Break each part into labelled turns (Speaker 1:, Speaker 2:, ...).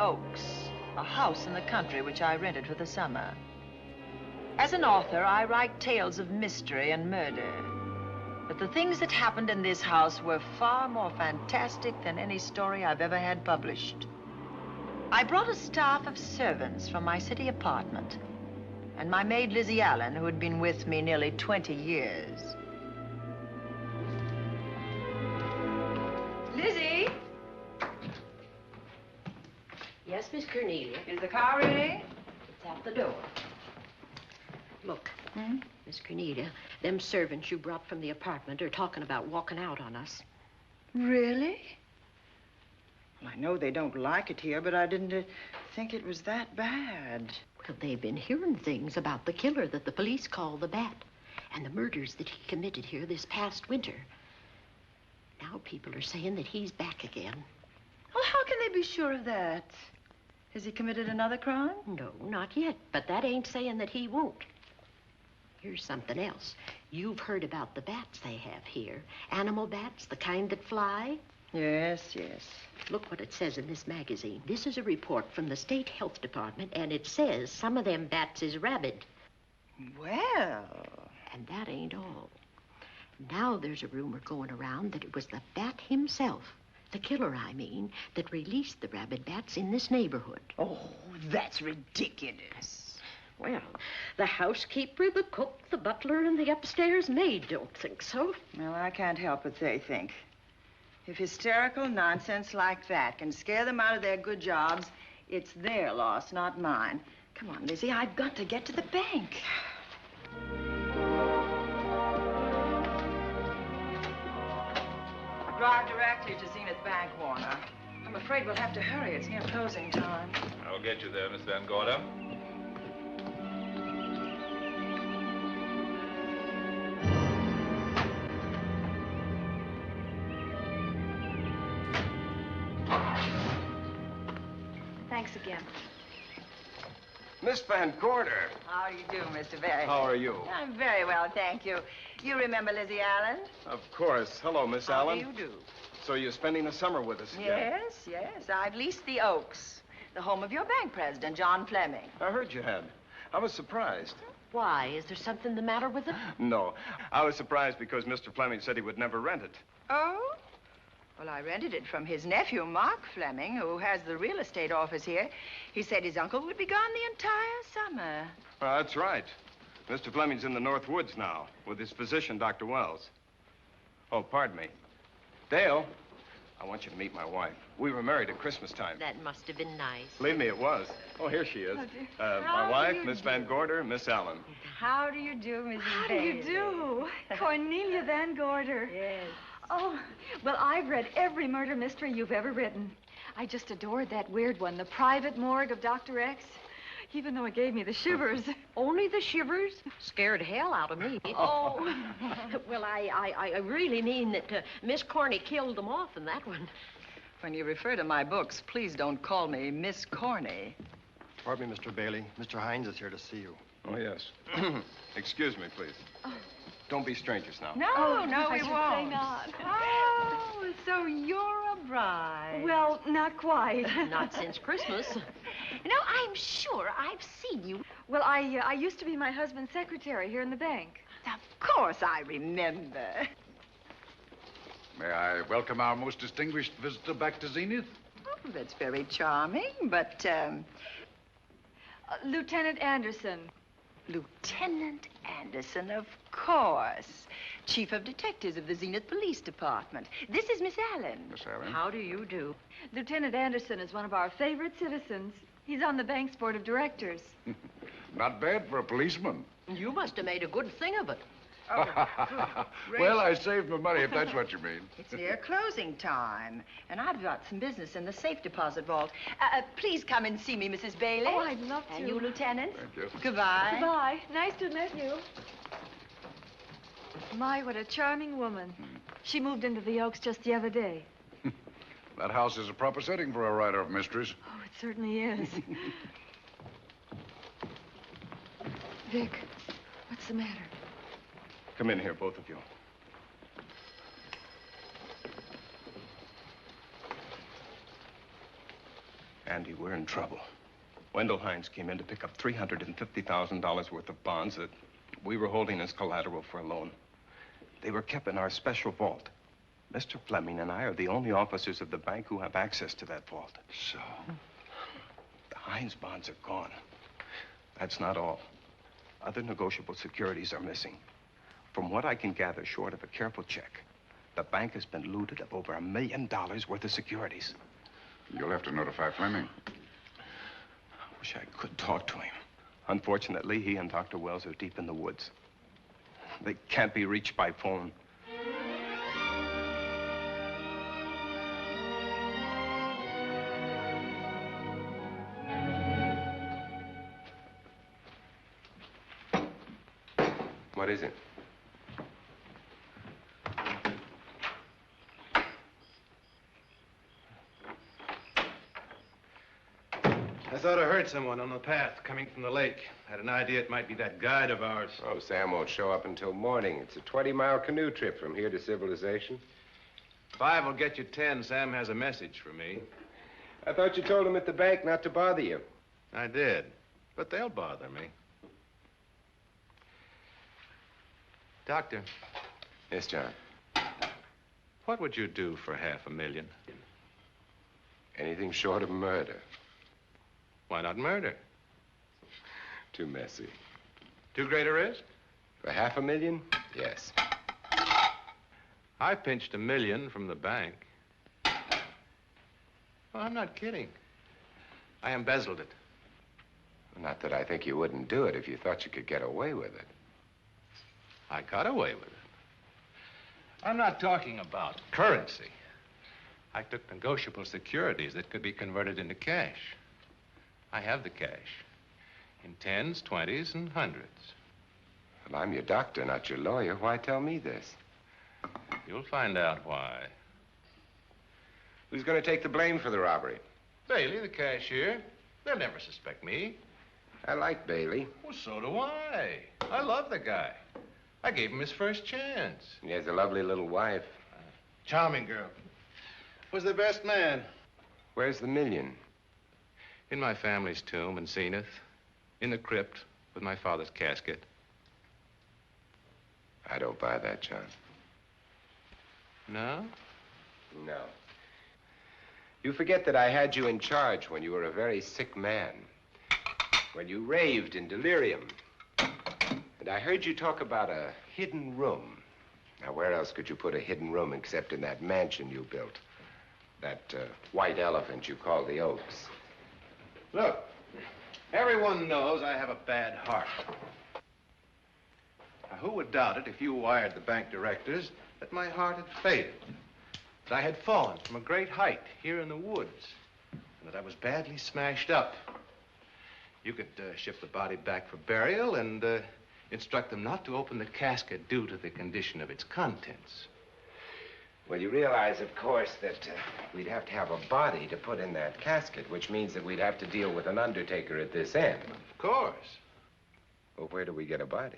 Speaker 1: Oaks, a house in the country which I rented for the summer. As an author, I write tales of mystery and murder. But the things that happened in this house were far more fantastic than any story I've ever had published. I brought a staff of servants from my city apartment, and my maid Lizzie Allen, who had been with me nearly 20 years. Lizzie?
Speaker 2: Yes, Miss Cornelia.
Speaker 1: Is the car ready?
Speaker 2: It's at the door. Look, Miss Cornelia, them servants you brought from the apartment are talking about walking out on us.
Speaker 1: Really? Well, I know they don't like it here, but I didn't think it was that bad.
Speaker 2: Well, they've been hearing things about the killer that the police call the Bat and the murders that he committed here this past winter. Now people are saying that he's back again.
Speaker 1: Well, how can they be sure of that? Has he committed another crime?
Speaker 2: No, not yet, but that ain't saying that he won't. Here's something else. You've heard about the bats they have here. Animal bats, the kind that fly.
Speaker 1: Yes, yes.
Speaker 2: Look what it says in this magazine. This is a report from the State Health Department, and it says some of them bats is rabid.
Speaker 1: Well...
Speaker 2: And that ain't all. Now there's a rumor going around that it was the bat himself, the killer, I mean, that released the rabid bats in this neighborhood.
Speaker 1: Oh, that's ridiculous.
Speaker 2: Well, the housekeeper, the cook, the butler, and the upstairs maid don't think so.
Speaker 1: Well, I can't help what they think. If hysterical nonsense like that can scare them out of their good jobs, it's their loss, not mine. Come on, Lizzie, I've got to get to the bank. Drive directly to Zenith Bank, Warner. I'm afraid we'll have to hurry. It's near closing time.
Speaker 3: I'll get you there, Miss Van Gorder.
Speaker 4: Thanks again.
Speaker 5: Miss Van Gorder.
Speaker 1: How do you do, Mr. Barry?
Speaker 5: How are you?
Speaker 1: I'm very well, thank you. You remember Lizzie Allen?
Speaker 5: Of course. Hello, Miss Allen.
Speaker 1: How do you do?
Speaker 5: So you're spending the summer with us again?
Speaker 1: Yes, yes. I've leased the Oaks, the home of your bank president, John Fleming.
Speaker 5: I heard you had. I was surprised.
Speaker 2: Why? Is there something the matter with it?
Speaker 5: No. I was surprised because Mr. Fleming said he would never rent it.
Speaker 1: Oh? Well, I rented it from his nephew, Mark Fleming, who has the real estate office here. He said his uncle would be gone the entire summer.
Speaker 5: Well, that's right. Mr. Fleming's in the North Woods now with his physician, Dr. Wells. Oh, pardon me. Dale, I want you to meet my wife. We were married at Christmas time.
Speaker 2: That must have been nice.
Speaker 5: Believe me, it was. Oh, here she is. My
Speaker 1: How
Speaker 5: wife,
Speaker 1: do you
Speaker 5: Miss
Speaker 1: do?
Speaker 5: Van Gorder, Miss Allen.
Speaker 1: How do you do, Mrs.
Speaker 4: How do
Speaker 1: Bailey?
Speaker 4: you do? Cornelia Van Gorder.
Speaker 1: Yes.
Speaker 4: Oh, well, I've read every murder mystery you've ever written. I just adored that weird one, The Private Morgue of Dr. X, even though it gave me the shivers.
Speaker 2: Only the shivers? Scared hell out of me.
Speaker 4: Oh.
Speaker 2: Well, I really mean that Miss Corney killed them off in that one.
Speaker 1: When you refer to my books, please don't call me Miss Corney.
Speaker 6: Pardon me, Mr. Bailey. Mr. Hines is here to see you.
Speaker 5: Oh, yes. Excuse me, please. Don't be strangers now.
Speaker 1: No,
Speaker 4: Oh,
Speaker 1: no,
Speaker 4: I
Speaker 1: we
Speaker 4: should
Speaker 1: won't.
Speaker 4: say not.
Speaker 1: Oh, so you're a bride.
Speaker 4: Well, not quite.
Speaker 2: Not since Christmas.
Speaker 1: You know, I'm sure I've seen you.
Speaker 4: Well, I used to be my husband's secretary here in the bank.
Speaker 1: Of course I remember.
Speaker 3: May I welcome our most distinguished visitor back to Zenith?
Speaker 1: Oh, that's very charming, but,
Speaker 4: Lieutenant Anderson.
Speaker 1: Lieutenant Anderson, of course. Chief of Detectives of the Zenith Police Department. This is Miss Allen.
Speaker 3: Miss Allen?
Speaker 2: How do you do?
Speaker 4: Lieutenant Anderson is one of our favorite citizens. He's on the bank's board of directors.
Speaker 3: Not bad for a policeman.
Speaker 2: You must have made a good thing of it.
Speaker 3: Well, I saved my money, if that's what you mean.
Speaker 1: It's near closing time, and I've got some business in the safe deposit vault. Please come and see me, Mrs. Bailey.
Speaker 4: Oh, I'd love to.
Speaker 1: And you, Lieutenant.
Speaker 3: Thank you.
Speaker 1: Goodbye.
Speaker 4: Goodbye. Nice to meet you. My, what a charming woman. She moved into the Oaks just the other day.
Speaker 3: That house is a proper setting for a writer of mysteries.
Speaker 4: Oh, it certainly is. Vic, what's the matter?
Speaker 5: Come in here, both of you. Andy, we're in trouble. Wendell Hines came in to pick up $350,000 worth of bonds that we were holding as collateral for a loan. They were kept in our special vault. Mr. Fleming and I are the only officers of the bank who have access to that vault.
Speaker 3: So?
Speaker 5: The Hines bonds are gone. That's not all. Other negotiable securities are missing. From what I can gather, short of a careful check, the bank has been looted of over $1 million worth of securities.
Speaker 3: You'll have to notify Fleming.
Speaker 5: I wish I could talk to him. Unfortunately, he and Dr. Wells are deep in the woods. They can't be reached by phone. What is it?
Speaker 7: I thought I heard someone on the path coming from the lake. Had an idea it might be that guide of ours.
Speaker 8: Oh, Sam won't show up until morning. It's a 20-mile canoe trip from here to civilization.
Speaker 7: 5 will get you 10. Sam has a message for me.
Speaker 8: I thought you told him at the bank not to bother you.
Speaker 7: I did, but they'll bother me. Doctor.
Speaker 8: Yes, John.
Speaker 7: What would you do for $500,000?
Speaker 8: Anything short of murder.
Speaker 7: Why not murder?
Speaker 8: Too messy.
Speaker 7: Too great a risk?
Speaker 8: For $500,000? Yes.
Speaker 7: I pinched $1 million from the bank. Well, I'm not kidding. I embezzled it.
Speaker 8: Not that I think you wouldn't do it if you thought you could get away with it.
Speaker 7: I got away with it. I'm not talking about currency. I took negotiable securities that could be converted into cash. I have the cash in 10s, 20s, and 100s.
Speaker 8: Well, I'm your doctor, not your lawyer. Why tell me this?
Speaker 7: You'll find out why.
Speaker 8: Who's going to take the blame for the robbery?
Speaker 7: Bailey, the cashier. They'll never suspect me.
Speaker 8: I like Bailey.
Speaker 7: Well, so do I. I love the guy. I gave him his first chance.
Speaker 8: He has a lovely little wife.
Speaker 7: Charming girl. Was the best man.
Speaker 8: Where's the $1 million?
Speaker 7: In my family's tomb in Zenith. In the crypt with my father's casket.
Speaker 8: I don't buy that, John.
Speaker 7: No?
Speaker 8: No. You forget that I had you in charge when you were a very sick man. When you raved in delirium. And I heard you talk about a hidden room. Now, where else could you put a hidden room except in that mansion you built? That white elephant you call the Oaks.
Speaker 7: Look, everyone knows I have a bad heart. Now, who would doubt it if you wired the bank directors that my heart had faded? That I had fallen from a great height here in the woods. And that I was badly smashed up. You could ship the body back for burial and instruct them not to open the casket due to the condition of its contents.
Speaker 8: Well, you realize, of course, that we'd have to have a body to put in that casket, which means that we'd have to deal with an undertaker at this end.
Speaker 7: Of course.
Speaker 8: Well, where do we get a body?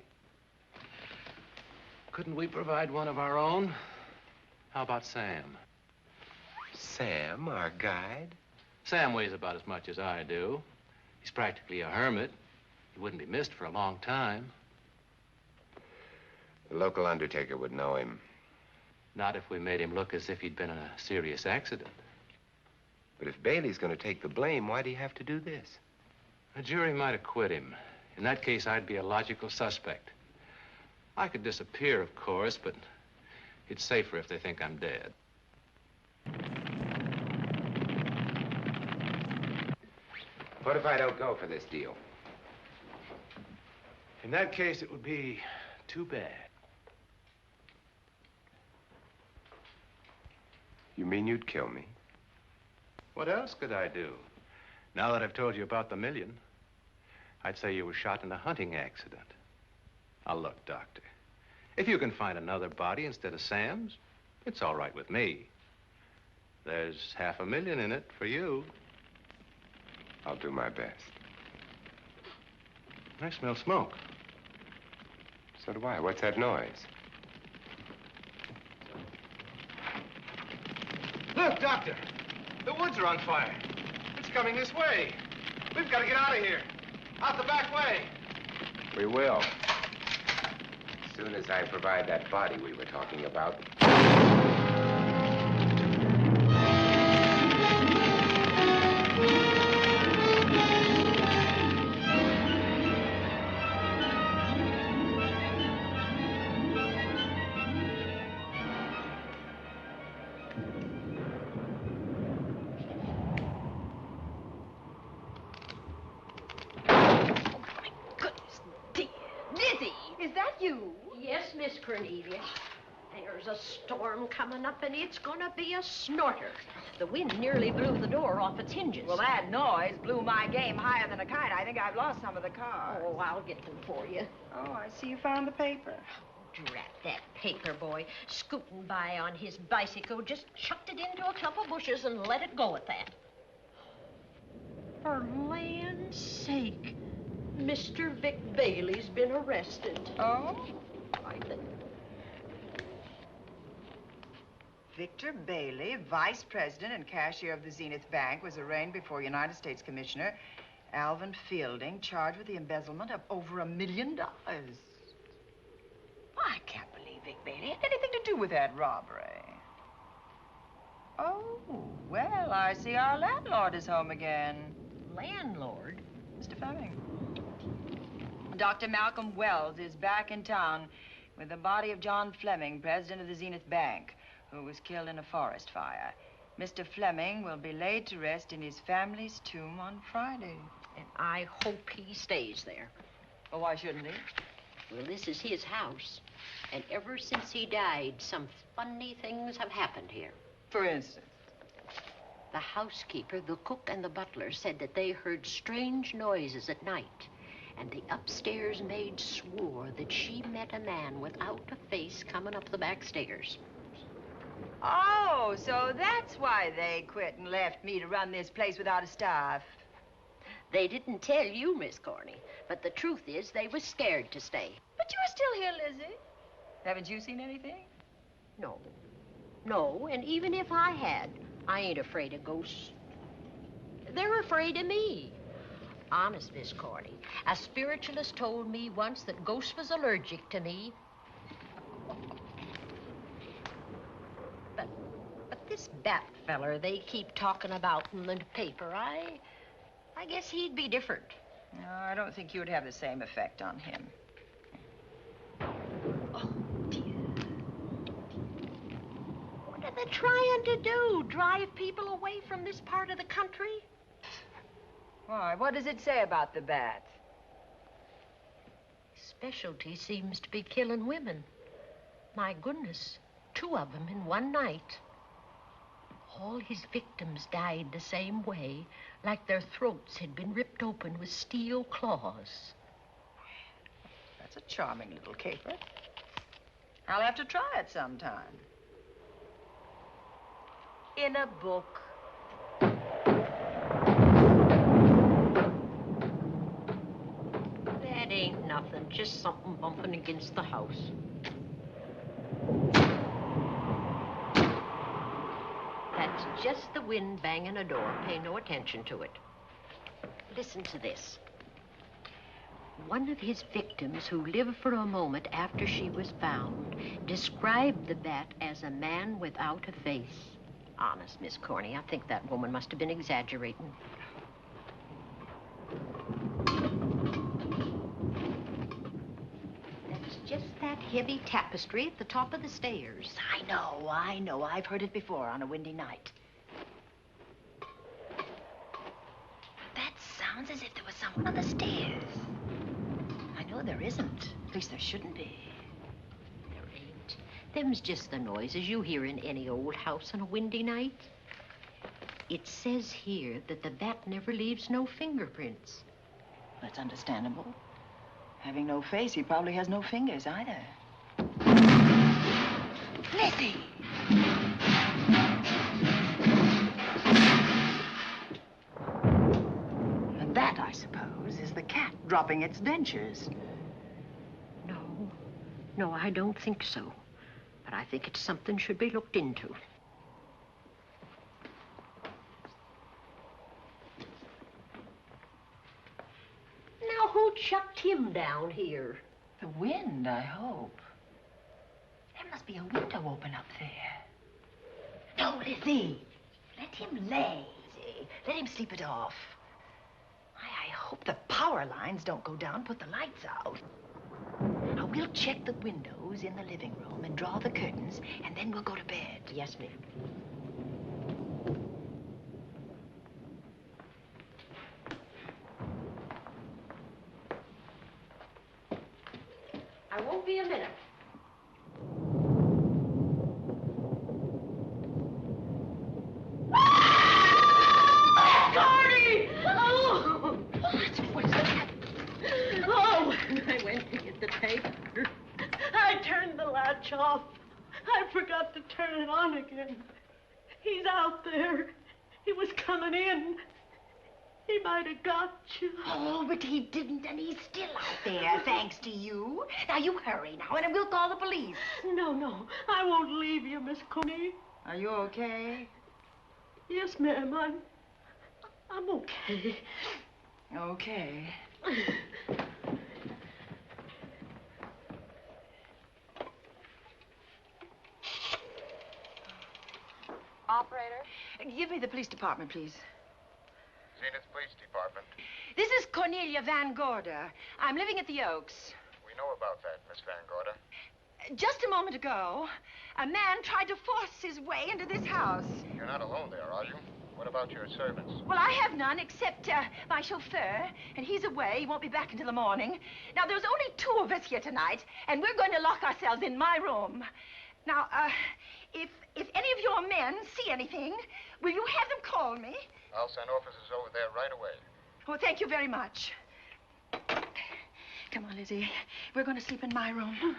Speaker 7: Couldn't we provide one of our own? How about Sam?
Speaker 8: Sam, our guide?
Speaker 7: Sam weighs about as much as I do. He's practically a hermit. He wouldn't be missed for a long time.
Speaker 8: The local undertaker would know him.
Speaker 7: Not if we made him look as if he'd been in a serious accident.
Speaker 8: But if Bailey's going to take the blame, why'd he have to do this?
Speaker 7: A jury might acquit him. In that case, I'd be a logical suspect. I could disappear, of course, but it's safer if they think I'm dead.
Speaker 8: What if I don't go for this deal?
Speaker 7: In that case, it would be too bad.
Speaker 8: You mean you'd kill me?
Speaker 7: What else could I do? Now that I've told you about the $1 million, I'd say you were shot in a hunting accident. Now, look, Doctor, if you can find another body instead of Sam's, it's all right with me. There's $500,000 in it for you.
Speaker 8: I'll do my best.
Speaker 7: I smell smoke.
Speaker 8: So do I. What's that noise?
Speaker 7: Look, Doctor, the woods are on fire. It's coming this way. We've got to get out of here. Out the back way.
Speaker 8: We will. As soon as I provide that body we were talking about.
Speaker 2: Yes, Miss Cornelia. There's a storm coming up, and it's gonna be a snorter. The wind nearly blew the door off its hinges.
Speaker 1: Well, that noise blew my game higher than a kite. I think I've lost some of the cars.
Speaker 2: Oh, I'll get them for you.
Speaker 1: Oh, I see you found the paper.
Speaker 2: Drat that paper boy, scooting by on his bicycle, just chucked it into a clump of bushes and let it go at that. For land's sake, Mr. Vic Bailey's been arrested.
Speaker 1: Oh?
Speaker 2: I think.
Speaker 1: Victor Bailey, vice president and cashier of the Zenith Bank, was arraigned before United States Commissioner Alvin Fielding, charged with the embezzlement of over $1 million. I can't believe Vic Bailey had anything to do with that robbery. Oh, well, I see our landlord is home again.
Speaker 2: Landlord?
Speaker 1: Mr. Fleming. Dr. Malcolm Wells is back in town with the body of John Fleming, president of the Zenith Bank, who was killed in a forest fire. Mr. Fleming will be laid to rest in his family's tomb on Friday.
Speaker 2: And I hope he stays there.
Speaker 1: Well, why shouldn't he?
Speaker 2: Well, this is his house. And ever since he died, some funny things have happened here.
Speaker 1: For instance?
Speaker 2: The housekeeper, the cook, and the butler said that they heard strange noises at night. And the upstairs maid swore that she met a man without a face coming up the back stairs.
Speaker 1: Oh, so that's why they quit and left me to run this place without a staff.
Speaker 2: They didn't tell you, Miss Corney, but the truth is they were scared to stay.
Speaker 1: But you're still here, Lizzie. Haven't you seen anything?
Speaker 2: No. No, and even if I had, I ain't afraid of ghosts. They're afraid of me. Honest, Miss Corney, a spiritualist told me once that ghosts was allergic to me. But this Bat feller they keep talking about in the paper, I guess he'd be different.
Speaker 1: No, I don't think you'd have the same effect on him.
Speaker 2: Oh, dear. What are they trying to do? Drive people away from this part of the country?
Speaker 1: Why, what does it say about the bat?
Speaker 2: Specialty seems to be killing women. My goodness, 2 of them in one night. All his victims died the same way, like their throats had been ripped open with steel claws.
Speaker 1: That's a charming little caper. I'll have to try it sometime. In a book.
Speaker 2: That ain't nothing, just something bumping against the house. That's just the wind banging a door. Pay no attention to it. Listen to this. One of his victims who lived for a moment after she was found described the bat as a man without a face. Honest, Miss Corney, I think that woman must have been exaggerating. That's just that heavy tapestry at the top of the stairs.
Speaker 1: I know. I've heard it before on a windy night. That sounds as if there was someone on the stairs. I know there isn't. At least there shouldn't be.
Speaker 2: There ain't. Them's just the noises you hear in any old house on a windy night. It says here that the bat never leaves no fingerprints.
Speaker 1: That's understandable. Having no face, he probably has no fingers either. Lizzie! And that, I suppose, is the cat dropping its dentures.
Speaker 2: No, I don't think so. But I think it's something should be looked into. What shut him down here?
Speaker 1: The wind, I hope. There must be a window open up there. No, Lizzie. Let him lay. Let him sleep it off. I hope the power lines don't go down, put the lights out. Now, we'll check the windows in the living room and draw the curtains, and then we'll go to bed.
Speaker 2: Yes, ma'am. I won't be a minute.
Speaker 1: Gordy! Oh! What was that?
Speaker 2: Oh, I went to get the tape. I turned the latch off. I forgot to turn it on again. He's out there. He was coming in. He might have got you.
Speaker 1: Oh, but he didn't, and he's still out there, thanks to you. Now, you hurry now, and we'll call the police.
Speaker 2: No, I won't leave you, Miss Coney.
Speaker 1: Are you okay?
Speaker 2: Yes, ma'am, I'm okay.
Speaker 1: Okay.
Speaker 9: Operator?
Speaker 1: Give me the police department, please.
Speaker 10: Zenith Police Department.
Speaker 1: This is Cornelia Van Gorder. I'm living at the Oaks.
Speaker 10: We know about that, Miss Van Gorder.
Speaker 1: Just a moment ago, a man tried to force his way into this house.
Speaker 10: You're not alone there, are you? What about your servants?
Speaker 1: Well, I have none except my chauffeur, and he's away. He won't be back until the morning. Now, there's only 2 of us here tonight, and we're going to lock ourselves in my room. Now, if any of your men see anything, will you have them call me?
Speaker 10: I'll send officers over there right away.
Speaker 1: Oh, thank you very much. Come on, Lizzie. We're going to sleep in my room.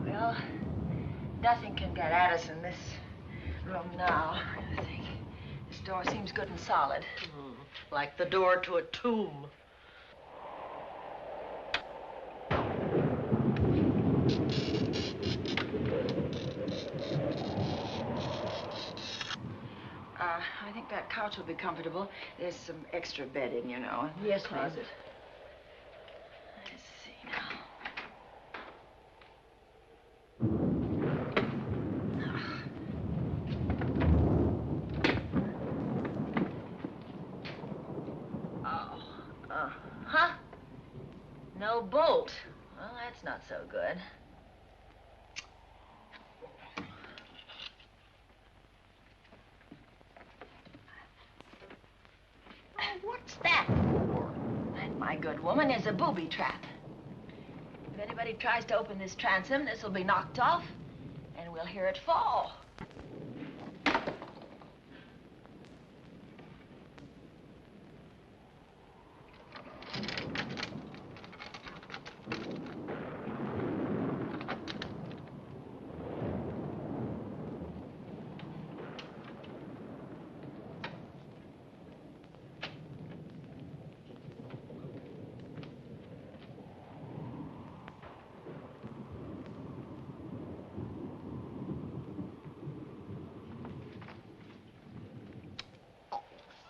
Speaker 1: Well, nothing can get at us in this room now, I think. This door seems good and solid.
Speaker 2: Like the door to a tomb.
Speaker 1: I think that couch will be comfortable. There's some extra bedding, you know, in the
Speaker 2: Yes, ma'am.
Speaker 1: closet. Let's see now. Huh? No bolt. Well, that's not so good.
Speaker 2: What's that for?
Speaker 1: That, my good woman, is a booby trap. If anybody tries to open this transom, this will be knocked off, and we'll hear it fall.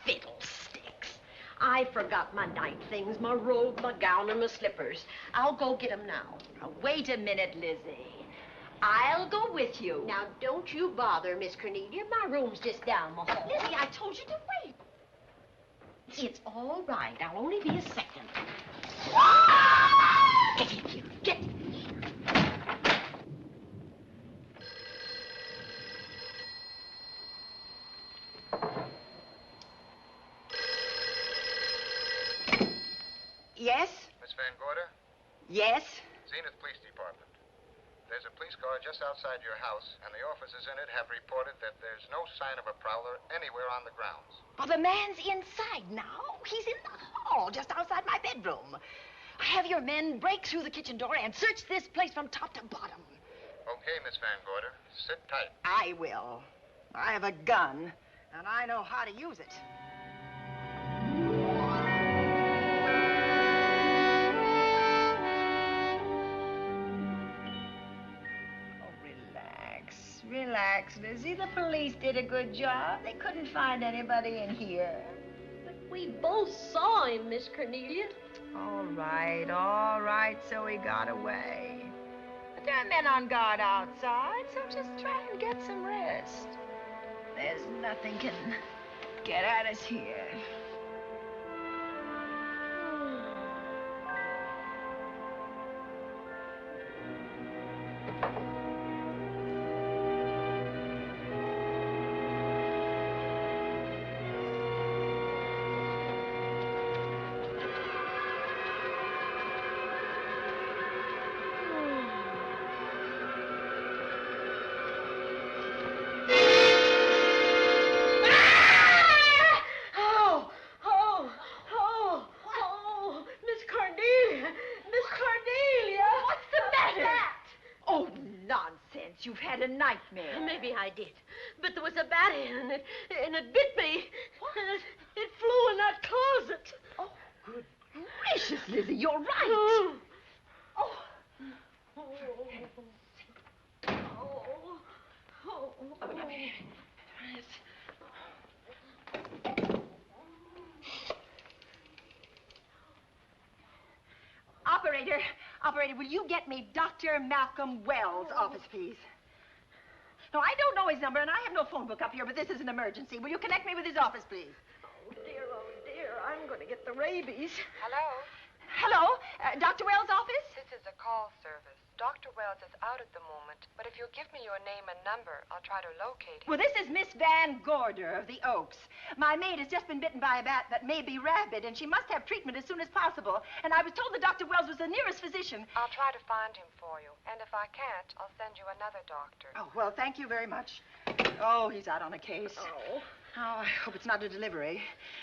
Speaker 2: Fiddlesticks. I forgot my night things, my robe, my gown, and my slippers. I'll go get 'em now.
Speaker 1: Now, wait a minute, Lizzie. I'll go with you.
Speaker 2: Now, don't you bother, Miss Cornelia. My room's just down the hall.
Speaker 1: Lizzie, I told you to wait.
Speaker 2: It's all right. I'll only be a second. Get in here. Get in here.
Speaker 1: Yes?
Speaker 10: Miss Van Gorder?
Speaker 1: Yes?
Speaker 10: Zenith Police Department. There's a police car just outside your house, and the officers in it have reported that there's no sign of a prowler anywhere on the grounds.
Speaker 1: Well, the man's inside now. He's in the hall, just outside my bedroom. Have your men break through the kitchen door and search this place from top to bottom.
Speaker 10: Okay, Miss Van Gorder. Sit tight.
Speaker 1: I will. I have a gun, and I know how to use it. Oh, relax. relax, Lizzie. The police did a good job. They couldn't find anybody in here.
Speaker 2: But we both saw him, Miss Cornelia.
Speaker 1: All right, so he got away. But there are men on guard outside, so just try and get some rest. There's nothing can get at us here. You've had a nightmare.
Speaker 2: Maybe I did. But there was a bat in it, and it bit me. It flew in that closet.
Speaker 1: Oh, good gracious, Lizzie, you're right.
Speaker 11: Operator, will you get me Dr. Malcolm Wells' office, please? No, I don't know his number, and I have no phone book up here, but this is an emergency. Will you connect me with his office, please?
Speaker 2: Oh, dear, I'm going to get the rabies.
Speaker 9: Hello?
Speaker 11: Hello? Dr. Wells' office?
Speaker 9: This is a call service. Dr. Wells is out at the moment, but if you'll give me your name and number, I'll try to locate him.
Speaker 11: Well, this is Miss Van Gorder of the Oaks. My maid has just been bitten by a bat that may be rabid, and she must have treatment as soon as possible. And I was told that Dr. Wells was the nearest physician.
Speaker 9: I'll try to find him for you, and if I can't, I'll send you another doctor.
Speaker 11: Oh, well, thank you very much. Oh, he's out on a case.
Speaker 2: Oh,
Speaker 11: I hope it's not a delivery.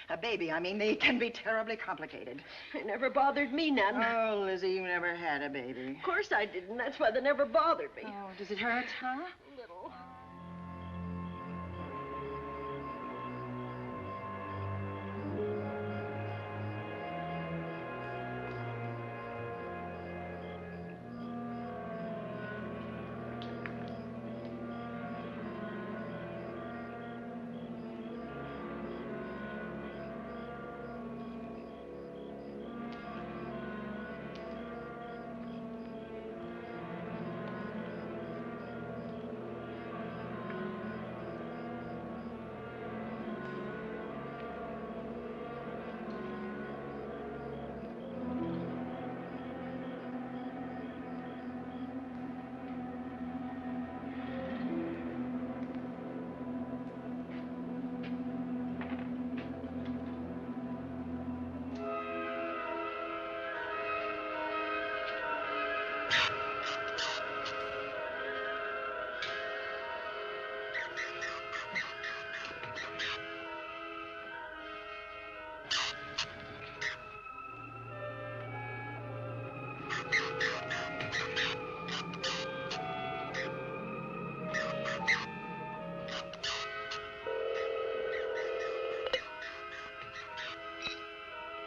Speaker 11: A baby, I mean. They can be terribly complicated.
Speaker 2: it never bothered me none.
Speaker 11: Oh, Lizzie, you never had a baby.
Speaker 2: Of course I didn't. That's why they never bothered me.
Speaker 11: Oh, does it hurt, huh?
Speaker 2: Little.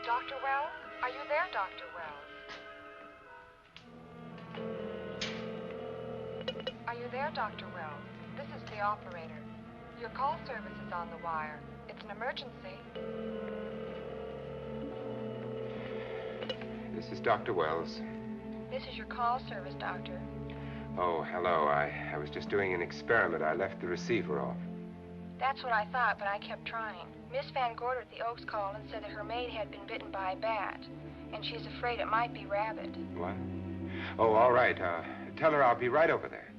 Speaker 9: Dr. Wells? Are you there, Dr. Wells? Are you there, Dr. Wells? This is the operator. Your call service is on the wire. It's an emergency.
Speaker 8: This is Dr. Wells.
Speaker 9: This is your call service, Doctor.
Speaker 8: Oh, hello. I was just doing an experiment. I left the receiver off.
Speaker 9: That's what I thought, but I kept trying. Miss Van Gorder at the Oaks called and said that her maid had been bitten by a bat, and she's afraid it might be rabid.
Speaker 8: What? Oh, all right. Tell her I'll be right over there.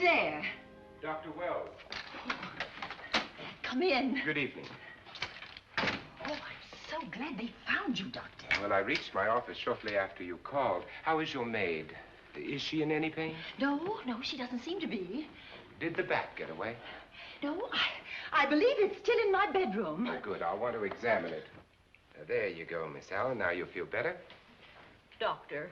Speaker 11: Who's there?
Speaker 8: Dr. Wells.
Speaker 11: Come in.
Speaker 8: Good evening.
Speaker 11: Oh, I'm so glad they found you, Doctor.
Speaker 8: Well, I reached my office shortly after you called. How is your maid? Is she in any pain?
Speaker 11: No, she doesn't seem to be.
Speaker 8: Did the bat get away?
Speaker 11: No, I believe it's still in my bedroom.
Speaker 8: Oh, good. I'll want to examine it. There you go, Miss Allen. Now you feel better?
Speaker 2: Doctor,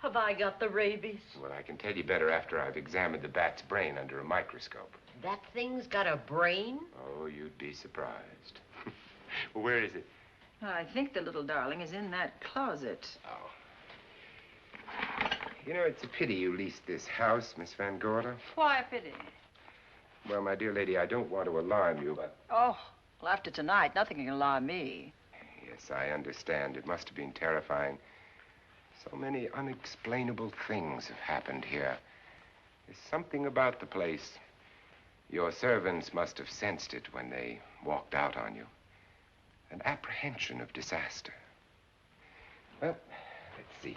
Speaker 2: have I got the rabies?
Speaker 8: Well, I can tell you better after I've examined the bat's brain under a microscope.
Speaker 2: That thing's got a brain?
Speaker 8: Oh, you'd be surprised. Well, where is it?
Speaker 1: I think the little darling is in that closet.
Speaker 8: Oh. You know, it's a pity you leased this house, Miss Van Gorder.
Speaker 1: Why a pity?
Speaker 8: Well, my dear lady, I don't want to alarm you, but...
Speaker 1: Oh, well, after tonight, nothing can alarm me.
Speaker 8: Yes, I understand. It must have been terrifying. So many unexplainable things have happened here. There's something about the place. Your servants must have sensed it when they walked out on you. An apprehension of disaster. Well, let's see.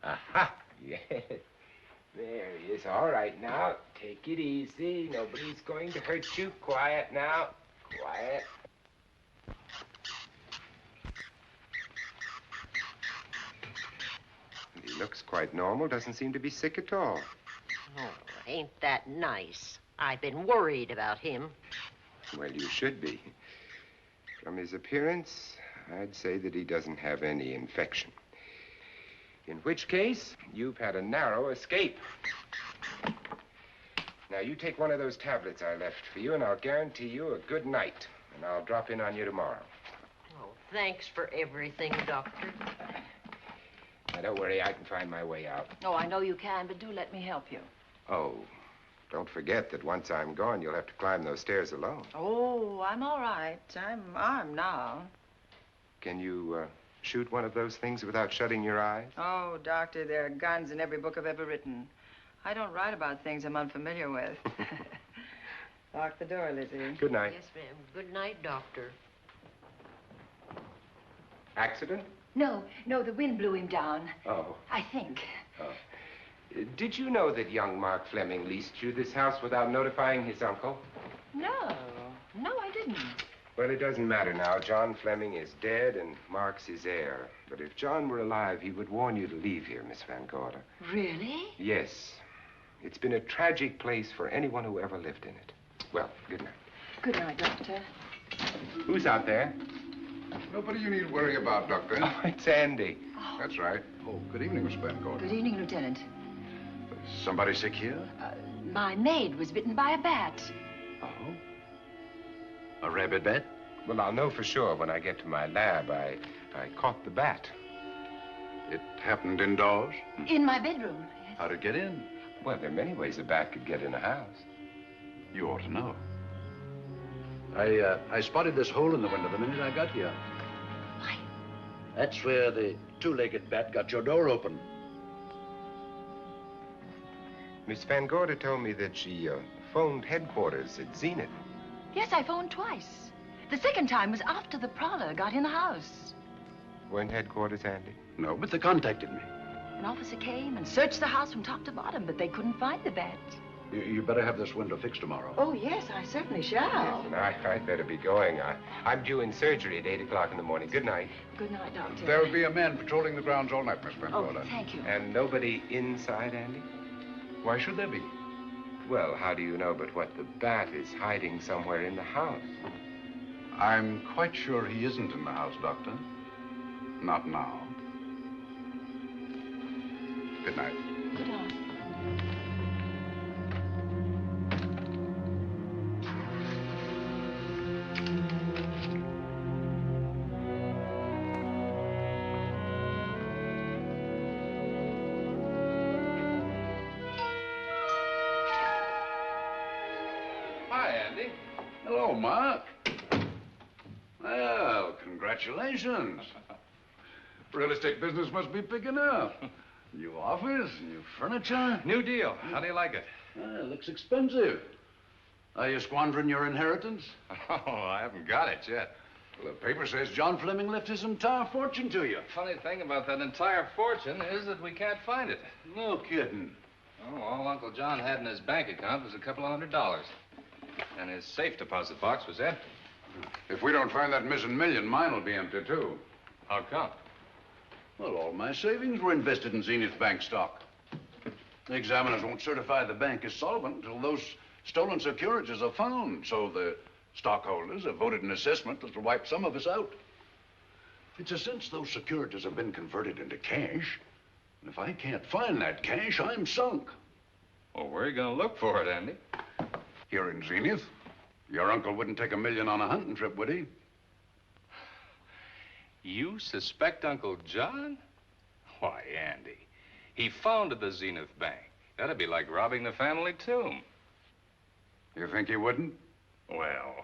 Speaker 8: Aha! Yes. There he is. All right, now, take it easy. Nobody's going to hurt you. Quiet now. Quiet. He looks quite normal. Doesn't seem to be sick at all.
Speaker 2: Oh, ain't that nice? I've been worried about him.
Speaker 8: Well, you should be. From his appearance, I'd say that he doesn't have any infection. In which case, you've had a narrow escape. Now, you take one of those tablets I left for you, and I'll guarantee you a good night. And I'll drop in on you tomorrow.
Speaker 2: Oh, thanks for everything, Doctor.
Speaker 8: Now, don't worry, I can find my way out.
Speaker 1: Oh, I know you can, but do let me help you.
Speaker 8: Oh, don't forget that once I'm gone, you'll have to climb those stairs alone.
Speaker 1: Oh, I'm all right. I'm armed now.
Speaker 8: Can you, shoot one of those things without shutting your eyes?
Speaker 1: Oh, Doctor, there are guns in every book I've ever written. I don't write about things I'm unfamiliar with. Lock the door, Lizzie.
Speaker 8: Good night.
Speaker 2: Yes, ma'am. Good night, Doctor.
Speaker 8: Accident?
Speaker 11: No, the wind blew him down.
Speaker 8: Oh.
Speaker 11: I think.
Speaker 8: Oh. Did you know that young Mark Fleming leased you this house without notifying his uncle?
Speaker 1: No, I didn't.
Speaker 8: Well, it doesn't matter now. John Fleming is dead and Mark's his heir. But if John were alive, he would warn you to leave here, Miss Van Gorder.
Speaker 11: Really?
Speaker 8: Yes. It's been a tragic place for anyone who ever lived in it. Well, good night.
Speaker 11: Good night, Doctor.
Speaker 8: Who's out there?
Speaker 3: Nobody you need worry about, Doctor.
Speaker 8: Oh, it's Andy.
Speaker 3: Oh. That's right. Oh, good evening, Miss Van Gorder.
Speaker 11: Good evening, Lieutenant.
Speaker 3: Somebody sick here?
Speaker 11: My maid was bitten by a bat.
Speaker 3: Oh? A rabid bat?
Speaker 8: Well, I'll know for sure when I get to my lab. I caught the bat.
Speaker 3: It happened indoors?
Speaker 11: In my bedroom. Yes.
Speaker 3: How'd it get in?
Speaker 8: Well, there are many ways a bat could get in a house.
Speaker 3: You ought to know. I spotted this hole in the window the minute I got here.
Speaker 11: Why?
Speaker 3: That's where the two-legged bat got your door open.
Speaker 8: Miss Van Gorder told me that she phoned headquarters at Zenith.
Speaker 11: Yes, I phoned twice. The second time was after the prowler got in the house.
Speaker 8: Weren't headquarters, Andy?
Speaker 3: No, but they contacted me.
Speaker 11: An officer came and searched the house from top to bottom, but they couldn't find the bat.
Speaker 3: You better have this window fixed tomorrow.
Speaker 11: Oh, yes, I certainly shall.
Speaker 8: Yes, and I'd better be going. I'm due in surgery at 8 o'clock in the morning. Good night.
Speaker 11: Good night, Doctor.
Speaker 3: There'll be a man patrolling the grounds all night, Miss Van Gorder.
Speaker 11: Oh, thank you.
Speaker 8: And nobody inside, Andy?
Speaker 3: Why should there be?
Speaker 8: Well, how do you know but what the bat is hiding somewhere in the house?
Speaker 3: I'm quite sure he isn't in the house, Doctor. Not now. Good night.
Speaker 11: Good night.
Speaker 3: Hello, Mark. Well, congratulations. Real estate business must be picking up. New office, new furniture.
Speaker 6: New deal. How do you like it?
Speaker 3: Looks expensive. Are you squandering your inheritance?
Speaker 6: Oh, I haven't got it yet.
Speaker 3: Well, the paper says John Fleming left his entire fortune to you.
Speaker 6: Funny thing about that entire fortune is that we can't find it.
Speaker 3: No kidding.
Speaker 6: Oh, all Uncle John had in his bank account was a couple of $100. And his safe deposit box was empty.
Speaker 3: If we don't find that missing million, mine will be empty, too.
Speaker 6: How come?
Speaker 3: Well, all my savings were invested in Zenith Bank stock. The examiners won't certify the bank is solvent until those stolen securities are found. So the stockholders have voted an assessment that'll wipe some of us out. It's a since those securities have been converted into cash. And if I can't find that cash, I'm sunk.
Speaker 6: Well, where are you going to look for it, Andy?
Speaker 3: Here in Zenith. Your uncle wouldn't take $1 million on a hunting trip, would he?
Speaker 6: You suspect Uncle John? Why, Andy, he founded the Zenith Bank. That'd be like robbing the family tomb.
Speaker 3: You think he wouldn't?
Speaker 6: Well,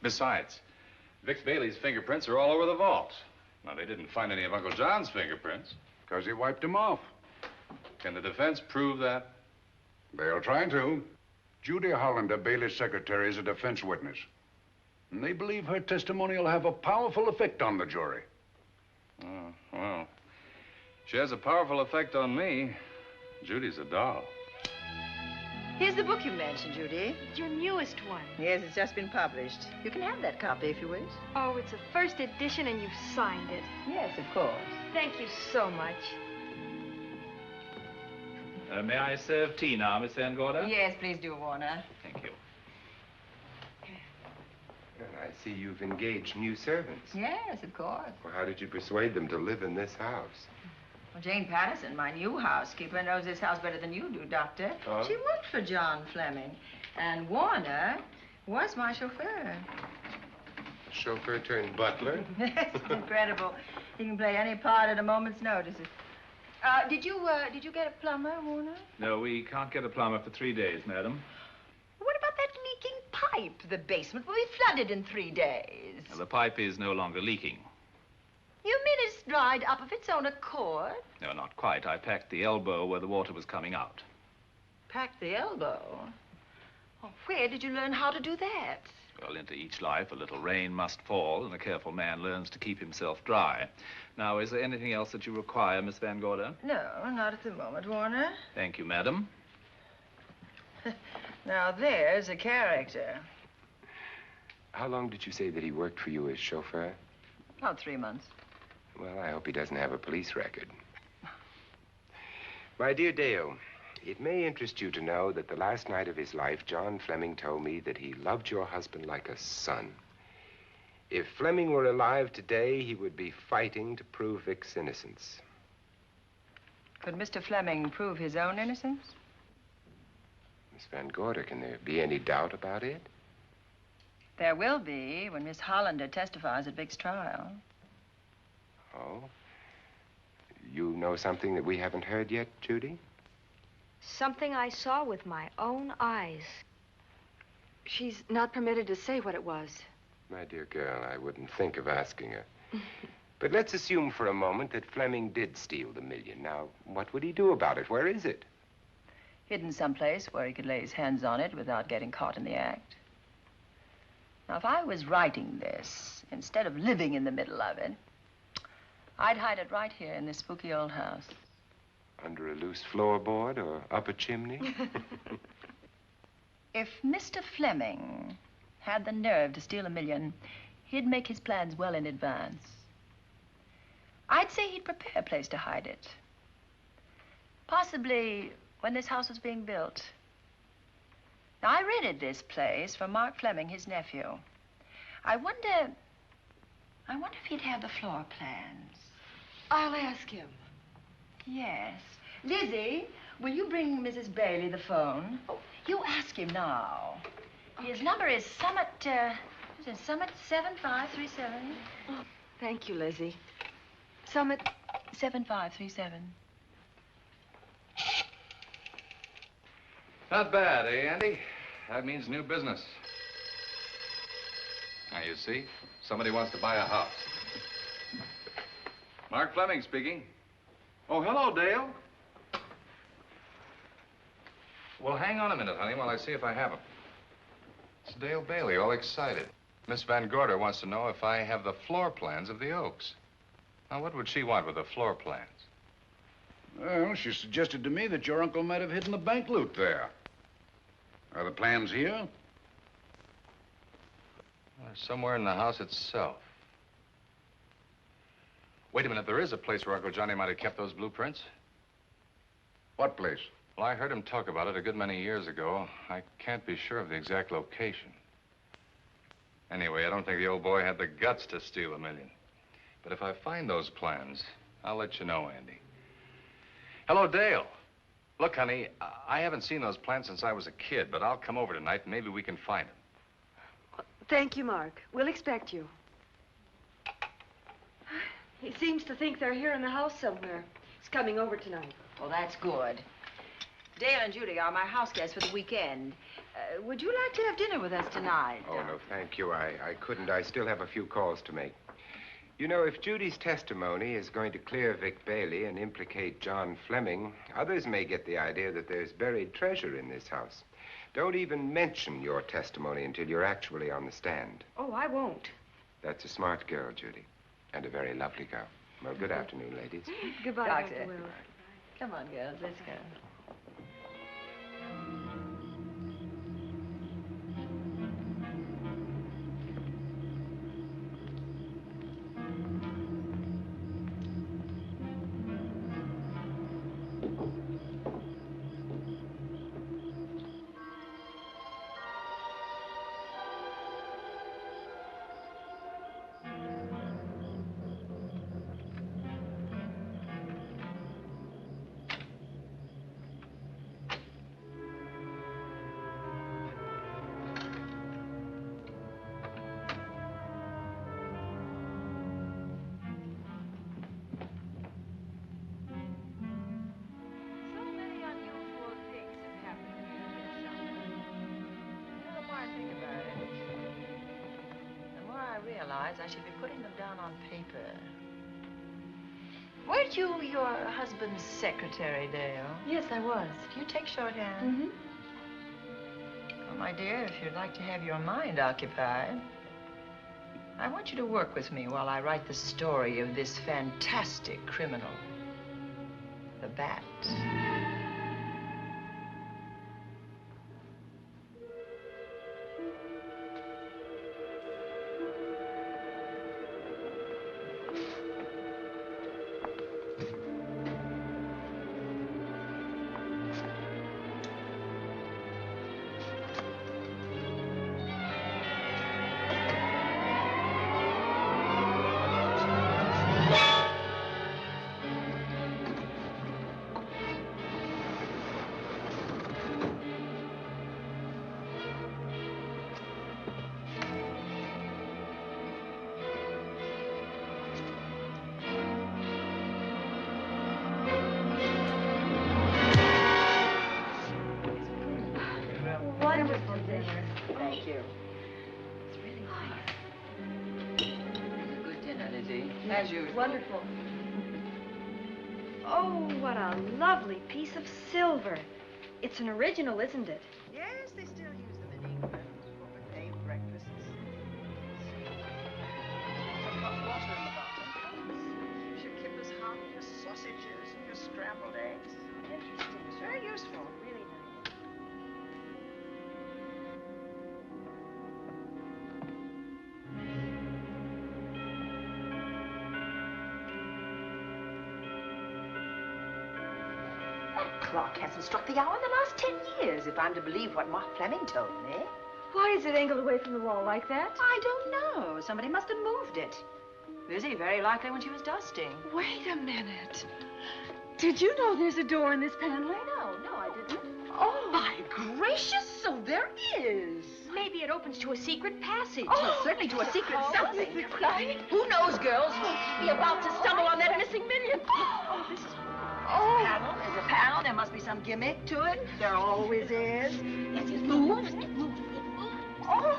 Speaker 6: besides, Vic Bailey's fingerprints are all over the vault. Now, they didn't find any of Uncle John's fingerprints.
Speaker 3: Because he wiped them off.
Speaker 6: Can the defense prove that?
Speaker 3: They'll try to. Judy Hollander, Bailey's secretary, is a defense witness. And they believe her testimony will have a powerful effect on the jury.
Speaker 6: Oh, well, she has a powerful effect on me. Judy's a doll.
Speaker 1: Here's the book you mentioned, Judy.
Speaker 4: Your newest one.
Speaker 1: Yes, it's just been published. You can have that copy if you wish.
Speaker 4: Oh, it's a first edition and you've signed it.
Speaker 1: Yes, of course.
Speaker 4: Thank you so much.
Speaker 12: May I serve tea now, Miss Van Gorder?
Speaker 1: Yes, please do, Warner.
Speaker 12: Thank you.
Speaker 8: Well, I see you've engaged new servants.
Speaker 1: Yes, of course.
Speaker 8: Well, how did you persuade them to live in this house?
Speaker 1: Well, Jane Patterson, my new housekeeper, knows this house better than you do, Doctor.
Speaker 8: Oh?
Speaker 1: She worked for John Fleming. And Warner was my chauffeur.
Speaker 8: Chauffeur turned butler?
Speaker 1: It's incredible. He can play any part at a moment's notice. Did you get a plumber, Warner?
Speaker 12: No, we can't get a plumber for 3 days, madam.
Speaker 1: What about that leaking pipe? The basement will be flooded in 3 days.
Speaker 12: The pipe is no longer leaking.
Speaker 1: You mean it's dried up of its own accord?
Speaker 12: No, not quite. I packed the elbow where the water was coming out.
Speaker 1: Packed the elbow? Oh, where did you learn how to do that?
Speaker 12: Well, into each life, a little rain must fall, and a careful man learns to keep himself dry. Now, is there anything else that you require, Miss Van Gorder?
Speaker 1: No, not at the moment, Warner.
Speaker 12: Thank you, madam.
Speaker 1: Now, there's a character.
Speaker 8: How long did you say that he worked for you as chauffeur?
Speaker 1: About 3 months.
Speaker 8: Well, I hope he doesn't have a police record. My dear Dale, it may interest you to know that the last night of his life, John Fleming told me that he loved your husband like a son. If Fleming were alive today, he would be fighting to prove Vic's innocence.
Speaker 1: Could Mr. Fleming prove his own innocence?
Speaker 8: Miss Van Gorder, can there be any doubt about it?
Speaker 1: There will be when Miss Hollander testifies at Vic's trial.
Speaker 8: Oh? You know something that we haven't heard yet, Judy?
Speaker 4: Something I saw with my own eyes. She's not permitted to say what it was.
Speaker 8: My dear girl, I wouldn't think of asking her. But let's assume for a moment that Fleming did steal the $1 million. Now, what would he do about it? Where is it?
Speaker 1: Hidden someplace where he could lay his hands on it without getting caught in the act. Now, if I was writing this, instead of living in the middle of it, I'd hide it right here in this spooky old house.
Speaker 8: Under a loose floorboard or up a chimney?
Speaker 1: If Mr. Fleming had the nerve to steal $1 million, he'd make his plans well in advance. I'd say he'd prepare a place to hide it. Possibly when this house was being built. Now, I rented this place from Mark Fleming, his nephew. I wonder if he'd have the floor plans.
Speaker 4: I'll ask him.
Speaker 1: Yes. Lizzie, will you bring Mrs. Bailey the phone? Oh, you ask him now. Okay. His number is Summit 7537.
Speaker 4: Oh, thank you, Lizzie. Summit
Speaker 1: 7537.
Speaker 6: Not bad, eh, Andy? That means new business. Now, you see, somebody wants to buy a house. Mark Fleming speaking. Oh, hello, Dale. Well, hang on a minute, honey, while I see if I have him. It's Dale Bailey, all excited. Miss Van Gorder wants to know if I have the floor plans of the Oaks. Now, what would she want with the floor plans?
Speaker 3: Well, she suggested to me that your uncle might have hidden the bank loot there. Are the plans here?
Speaker 6: They're somewhere in the house itself. Wait a minute, there is a place where Uncle Johnny might have kept those blueprints.
Speaker 3: What place?
Speaker 6: Well, I heard him talk about it a good many years ago. I can't be sure of the exact location. Anyway, I don't think the old boy had the guts to steal $1 million. But if I find those plans, I'll let you know, Andy. Hello, Dale. Look, honey, I haven't seen those plans since I was a kid, but I'll come over tonight and maybe we can find them.
Speaker 13: Thank you, Mark. We'll expect you. He seems to think they're here in the house somewhere. He's coming over tonight.
Speaker 1: Well, that's good. Dale and Judy are my house guests for the weekend. Would you like to have dinner with us tonight?
Speaker 8: Oh, no, thank you. I couldn't. I still have a few calls to make. You know, if Judy's testimony is going to clear Vic Bailey and implicate John Fleming, others may get the idea that there's buried treasure in this house. Don't even mention your testimony until you're actually on the stand.
Speaker 13: Oh, I won't.
Speaker 8: That's a smart girl, Judy, and a very lovely girl. Well, good afternoon, ladies.
Speaker 13: Goodbye,
Speaker 1: Doctor.
Speaker 13: Dr. Wells.
Speaker 1: Come on, girls, let's go. I should be putting them down on paper. Weren't you your husband's secretary, Dale?
Speaker 13: Yes, I was.
Speaker 1: Do you take shorthand?
Speaker 13: Mm-hmm.
Speaker 1: Well, my dear, if you'd like to have your mind occupied, I want you to work with me while I write the story of this fantastic criminal, the Bat. Thank you. It's really nice. Good dinner, Lizzie. As usual.
Speaker 13: Wonderful. Oh, what a lovely piece of silver. It's an original, isn't it?
Speaker 1: Yes, they still use them in England for buffet breakfasts. Some hot water in the bottom. Keeps your kippers hot, your sausages, and your scrambled eggs. Interesting. It's very useful. Really nice. Clock hasn't struck the hour in the last 10 years, if I'm to believe what Mark Fleming told me.
Speaker 13: Why is it angled away from the wall like that?
Speaker 1: I don't know. Somebody must have moved it. Lizzie, very likely when she was dusting.
Speaker 13: Wait a minute. Did you know there's a door in this paneling?
Speaker 1: No, I didn't.
Speaker 11: Oh, my gracious, so there is.
Speaker 2: Maybe it opens to a secret passage.
Speaker 11: Oh, certainly to a secret something. Who knows, girls? We'll be about to stumble on that missing million.
Speaker 1: Oh, this is... Oh. There's a panel. There must be some gimmick to it. There always is.
Speaker 11: Yes, it moves. It moves. It moves.
Speaker 1: Oh.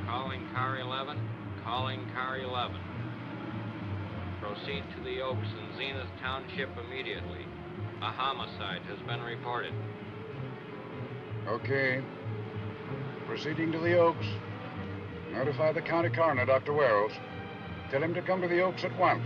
Speaker 14: Calling car 11. Calling car 11. Proceed to the Oaks in Zenith Township immediately. A homicide has been reported.
Speaker 3: Okay. Proceeding to the Oaks. Notify the county coroner, Dr. Wells. Tell him to come to the Oaks at once.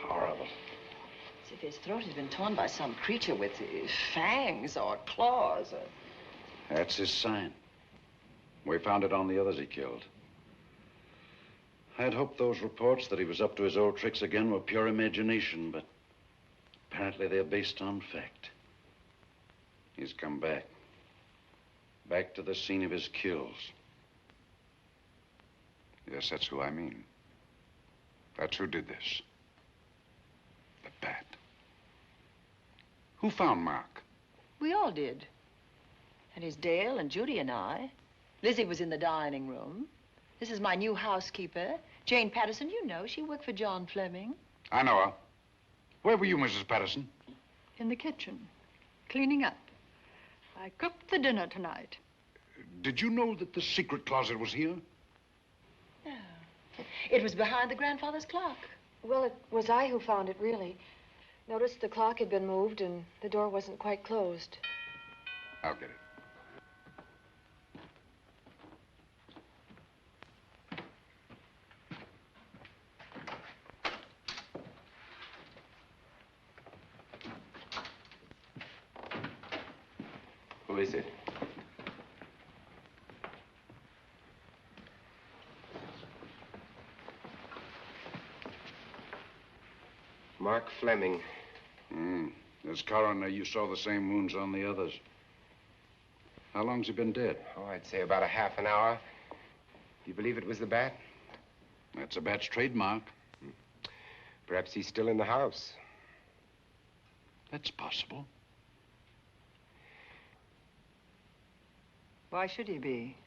Speaker 1: Horrible. As if his throat had been torn by some creature with fangs or claws.
Speaker 3: That's his sign. We found it on the others he killed. I'd hoped those reports that he was up to his old tricks again were pure imagination, but apparently they're based on fact. He's come back. Back to the scene of his kills. Yes, that's who I mean. That's who did this. The bat. Who found Mark?
Speaker 1: We all did. And it's Dale and Judy and I. Lizzie was in the dining room. This is my new housekeeper, Jane Patterson. You know, she worked for John Fleming.
Speaker 3: I know her. Where were you, Mrs. Patterson?
Speaker 15: In the kitchen, cleaning up. I cooked the dinner tonight.
Speaker 3: Did you know that the secret closet was here?
Speaker 1: No. It was behind the grandfather's clock.
Speaker 4: Well, it was I who found it, really. Noticed the clock had been moved and the door wasn't quite closed.
Speaker 3: I'll get it.
Speaker 8: Who is it? Mark Fleming.
Speaker 3: As coroner, you saw the same wounds on the others. How long's he been dead?
Speaker 8: Oh, I'd say about a half an hour. Do you believe it was the bat?
Speaker 3: That's a bat's trademark.
Speaker 8: Perhaps he's still in the house.
Speaker 3: That's possible.
Speaker 1: Why should he be?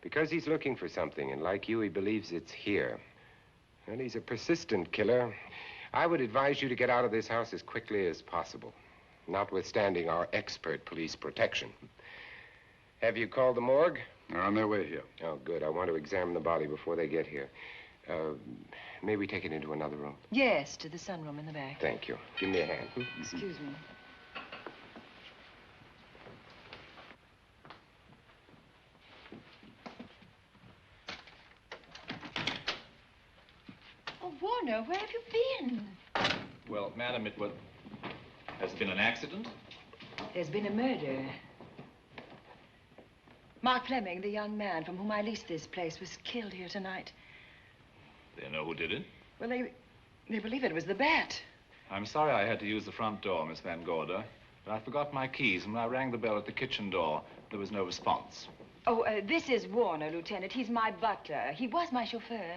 Speaker 8: Because he's looking for something, and like you, he believes it's here. And he's a persistent killer. I would advise you to get out of this house as quickly as possible, notwithstanding our expert police protection. Have you called the morgue?
Speaker 3: They're on their way here.
Speaker 8: Oh, good. I want to examine the body before they get here. May we take it into another room?
Speaker 1: Yes, to the sunroom in the back.
Speaker 8: Thank you. Give me a hand.
Speaker 1: Excuse me. Oh, Warner, where have you been?
Speaker 12: Well, madam, has it been an accident?
Speaker 1: There's been a murder. Mark Fleming, the young man from whom I leased this place, was killed here tonight.
Speaker 12: They know who did it?
Speaker 1: Well, they believe it was the bat.
Speaker 12: I'm sorry I had to use the front door, Miss Van Gorder, but I forgot my keys, and when I rang the bell at the kitchen door, there was no response.
Speaker 1: Oh, this is Warner, Lieutenant. He's my butler. He was my chauffeur.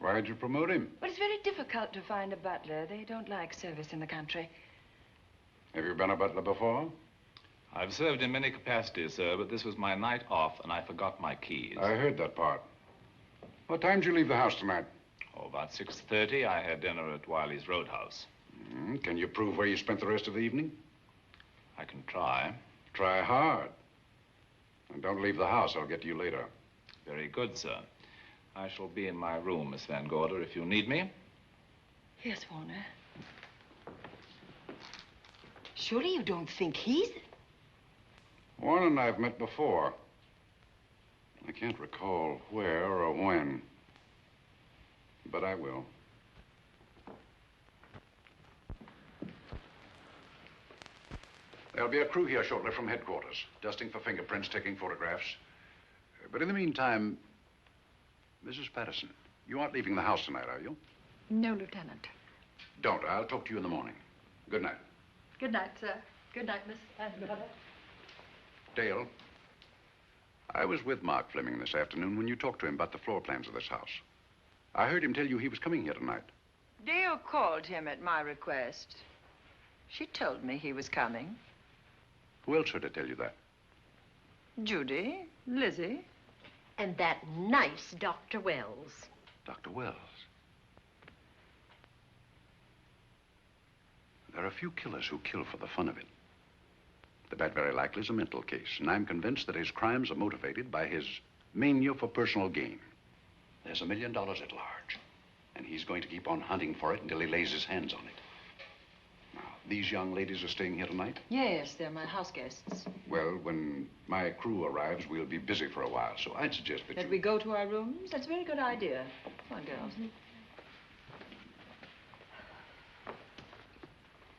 Speaker 3: Why'd you promote him?
Speaker 1: Well, it's very difficult to find a butler. They don't like service in the country.
Speaker 3: Have you been a butler before?
Speaker 12: I've served in many capacities, sir, but this was my night off, and I forgot my keys.
Speaker 3: I heard that part. What time did you leave the house tonight?
Speaker 12: Oh, about 6:30. I had dinner at Wiley's Roadhouse.
Speaker 3: Can you prove where you spent the rest of the evening?
Speaker 12: I can try.
Speaker 3: Try hard. And don't leave the house. I'll get to you later.
Speaker 12: Very good, sir. I shall be in my room, Miss Van Gorder, if you need me.
Speaker 1: Yes, Warner. Surely you don't think he's...
Speaker 3: Warren and I have met before. I can't recall where or when, but I will. There'll be a crew here shortly from headquarters, dusting for fingerprints, taking photographs. But in the meantime, Mrs. Patterson, you aren't leaving the house tonight, are you?
Speaker 15: No, Lieutenant.
Speaker 3: Don't. I'll talk to you in the morning. Good night.
Speaker 15: Good night, sir. Good night, Miss Van Gorder.
Speaker 3: Dale, I was with Mark Fleming this afternoon when you talked to him about the floor plans of this house. I heard him tell you he was coming here tonight.
Speaker 1: Dale called him at my request. She told me he was coming.
Speaker 3: Who else heard her tell you that?
Speaker 1: Judy, Lizzie.
Speaker 2: And that nice Dr. Wells.
Speaker 3: Dr. Wells. There are few killers who kill for the fun of it. The bat very likely is a mental case, and I'm convinced that his crimes are motivated by his mania for personal gain. There's $1 million at large, and he's going to keep on hunting for it until he lays his hands on it. Now, these young ladies are staying here tonight?
Speaker 1: Yes, they're my house guests.
Speaker 3: Well, when my crew arrives, we'll be busy for a while, so I'd suggest that
Speaker 1: we go to our rooms? That's a very good idea. Come on, girls.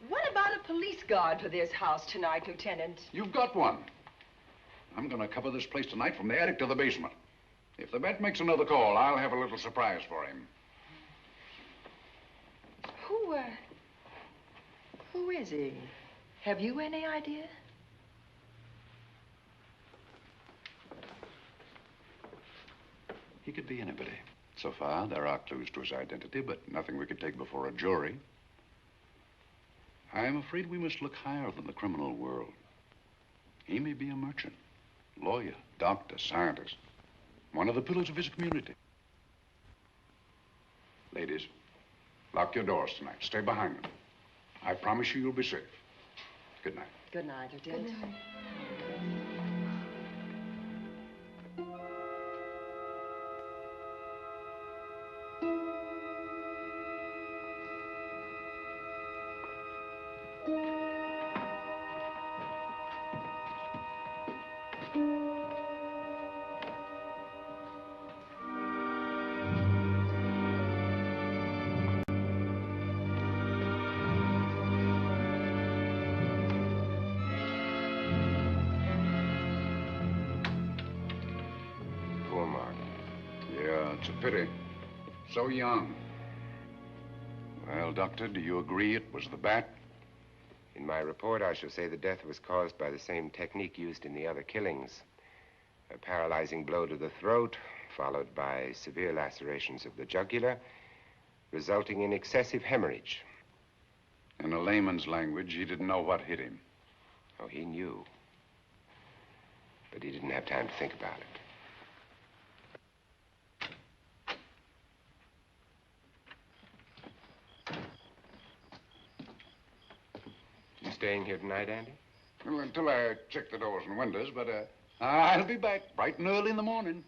Speaker 11: What about a police guard for this house tonight, Lieutenant?
Speaker 3: You've got one. I'm going to cover this place tonight from the attic to the basement. If the bat makes another call, I'll have a little surprise for him.
Speaker 1: Who is he? Have you any idea?
Speaker 3: He could be anybody. So far, there are clues to his identity, but nothing we could take before a jury. I'm afraid we must look higher than the criminal world. He may be a merchant, lawyer, doctor, scientist, one of the pillars of his community. Ladies, lock your doors tonight. Stay behind them. I promise you you'll be safe. Good night.
Speaker 1: Good night, Lieutenant. Good night.
Speaker 3: It's a pity. So young. Well, Doctor, do you agree it was the bat?
Speaker 8: In my report, I shall say the death was caused by the same technique used in the other killings. A paralyzing blow to the throat, followed by severe lacerations of the jugular, resulting in excessive hemorrhage.
Speaker 3: In a layman's language, he didn't know what hit him.
Speaker 8: Oh, he knew. But he didn't have time to think about it. Staying here tonight, Andy?
Speaker 3: Well, until I check the doors and windows, but I'll be back bright and early in the morning.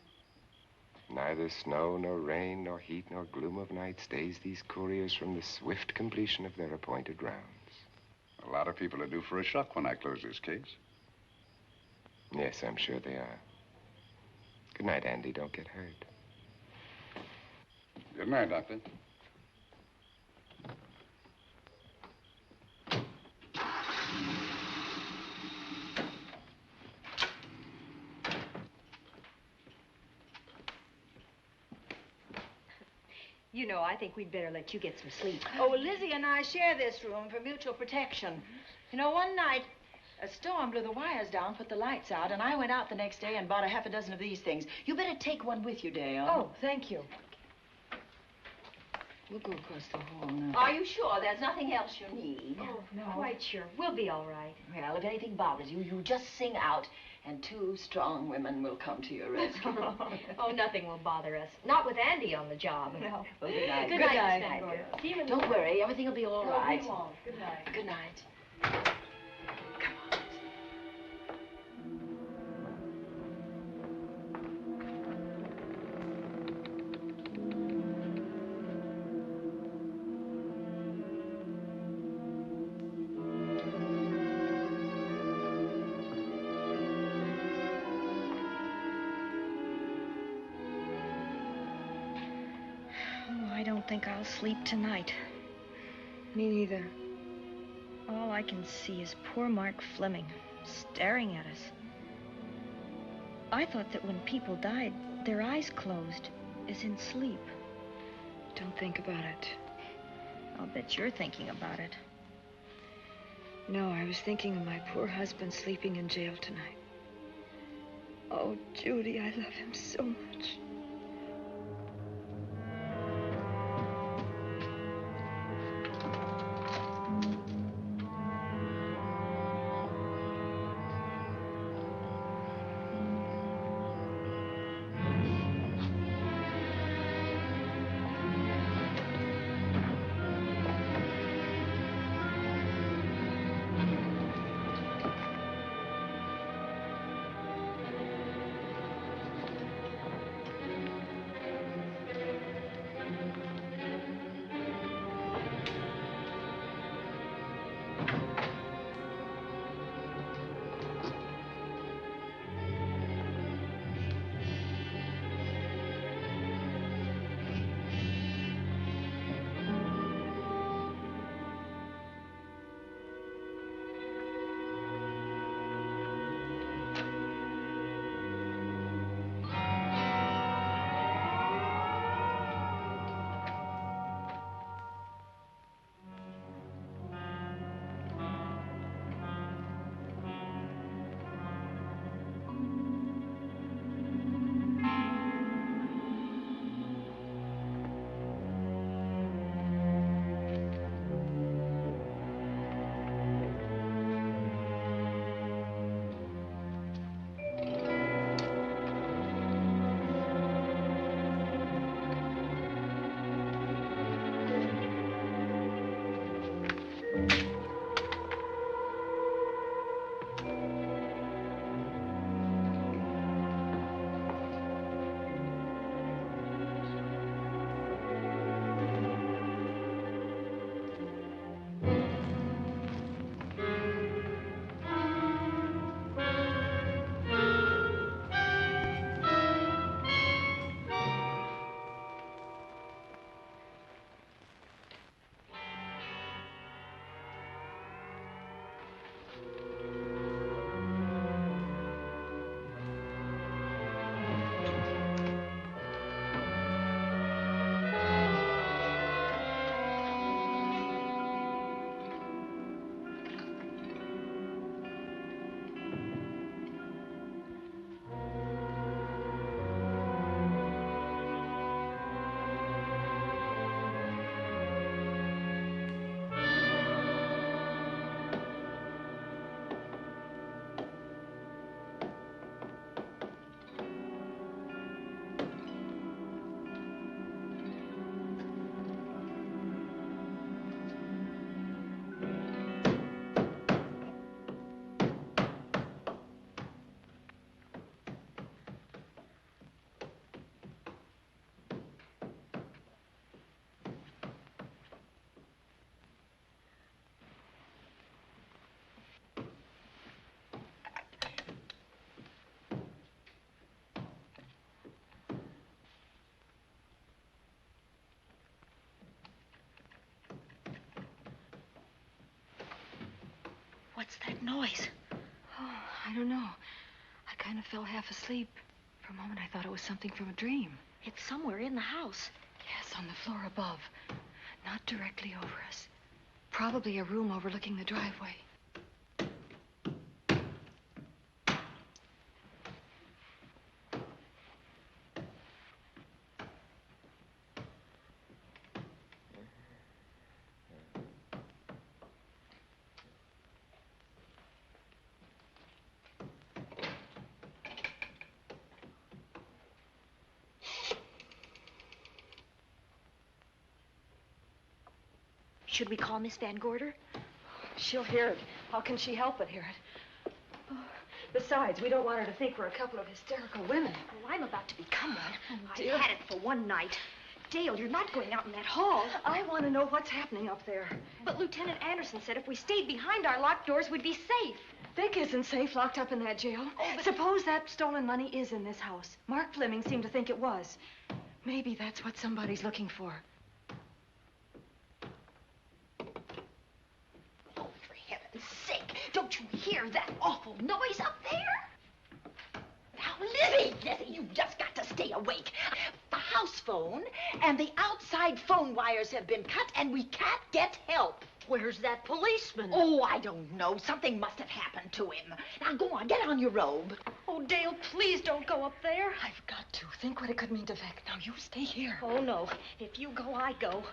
Speaker 8: Neither snow, nor rain, nor heat, nor gloom of night stays these couriers from the swift completion of their appointed rounds.
Speaker 3: A lot of people are due for a shock when I close this case.
Speaker 8: Yes, I'm sure they are. Good night, Andy. Don't get hurt.
Speaker 3: Good night, Doctor.
Speaker 13: You know, I think we'd better let you get some sleep.
Speaker 11: Oh, Lizzie and I share this room for mutual protection. You know, one night, a storm blew the wires down, put the lights out, and I went out the next day and bought a half a dozen of these things. You better take one with you, Dale.
Speaker 13: Oh, thank you.
Speaker 11: We'll go across the hall now.
Speaker 2: Are you sure there's nothing else you need?
Speaker 13: Oh, no. Quite sure. We'll be all right.
Speaker 2: Well, if anything bothers you, you just sing out, and 2 strong women will come to your rescue.
Speaker 13: Oh, nothing will bother us. Not with Andy on the job.
Speaker 2: No. Well, good night.
Speaker 13: Good night, Miss Van. See you in the
Speaker 2: Don't worry, everything will be all right.
Speaker 13: We won't. Good night.
Speaker 2: Good night.
Speaker 4: I don't think I'll sleep tonight. Me neither. All I can see is poor Mark Fleming staring at us. I thought that when people died, their eyes closed, as in sleep. Don't think about it. I'll bet you're thinking about it. No, I was thinking of my poor husband sleeping in jail tonight. Oh, Judy, I love him so much. What's that noise?
Speaker 13: Oh, I don't know. I kind of fell half asleep. For a moment, I thought it was something from a dream.
Speaker 4: It's somewhere in the house.
Speaker 13: Yes, on the floor above. Not directly over us. Probably a room overlooking the driveway.
Speaker 4: Should we call Miss Van Gorder?
Speaker 13: She'll hear it. How can she help but hear it? Oh, besides, we don't want her to think we're a couple of hysterical women.
Speaker 4: Oh, I'm about to become one.
Speaker 13: dear.
Speaker 4: I had it for one night. Dale, you're not going out in that hall.
Speaker 13: I want to know what's happening up there.
Speaker 4: But Lieutenant Anderson said if we stayed behind our locked doors, we'd be safe.
Speaker 13: Vic isn't safe locked up in that jail. Suppose that stolen money is in this house. Mark Fleming seemed to think it was. Maybe that's what somebody's looking for.
Speaker 11: Don't you hear that awful noise up there? Now, Lizzie, you've just got to stay awake. The house phone and the outside phone wires have been cut, and we can't get help.
Speaker 2: Where's that policeman?
Speaker 11: Oh, I don't know. Something must have happened to him. Now, go on, get on your robe.
Speaker 4: Oh, Dale, please don't go up there.
Speaker 13: I've got to. Think what it could mean to Vic. Now, you stay here.
Speaker 4: Oh, no. If you go, I go.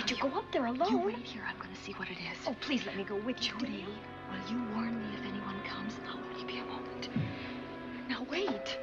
Speaker 4: You go up there alone.
Speaker 13: You wait here. I'm going to see what it is.
Speaker 4: Oh, please let me go with you,
Speaker 13: Judy, will you warn me if anyone comes? I'll only be a moment. Now, wait.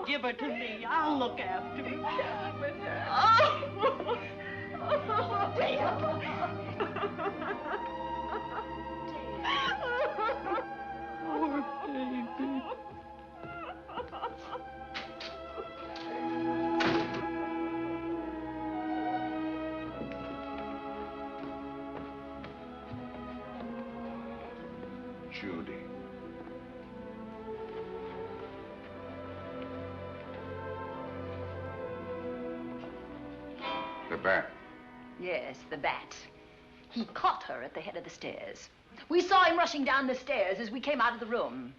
Speaker 11: Give her to me. I'll look after her. Oh, Dale.
Speaker 15: Poor baby.
Speaker 3: bat.
Speaker 11: Yes, the bat. He caught her at the head of the stairs. We saw him rushing down the stairs as we came out of the room.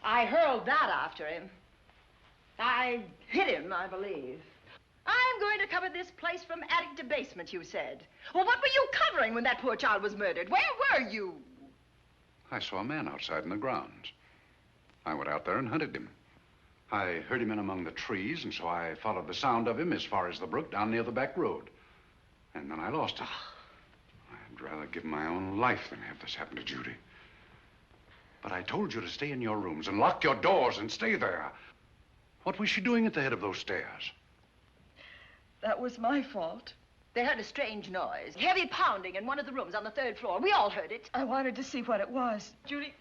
Speaker 11: I hurled that after him. I hit him, I believe. I'm going to cover this place from attic to basement, you said. Well, what were you covering when that poor child was murdered? Where were you?
Speaker 3: I saw a man outside in the grounds. I went out there and hunted him. I heard him in among the trees, and so I followed the sound of him as far as the brook down near the back road. And then I lost him. I'd rather give my own life than have this happen to Judy. But I told you to stay in your rooms and lock your doors and stay there. What was she doing at the head of those stairs?
Speaker 4: That was my fault.
Speaker 11: They heard a strange noise. Heavy pounding in one of the rooms on the 3rd floor. We all heard it.
Speaker 4: I wanted to see what it was. Judy,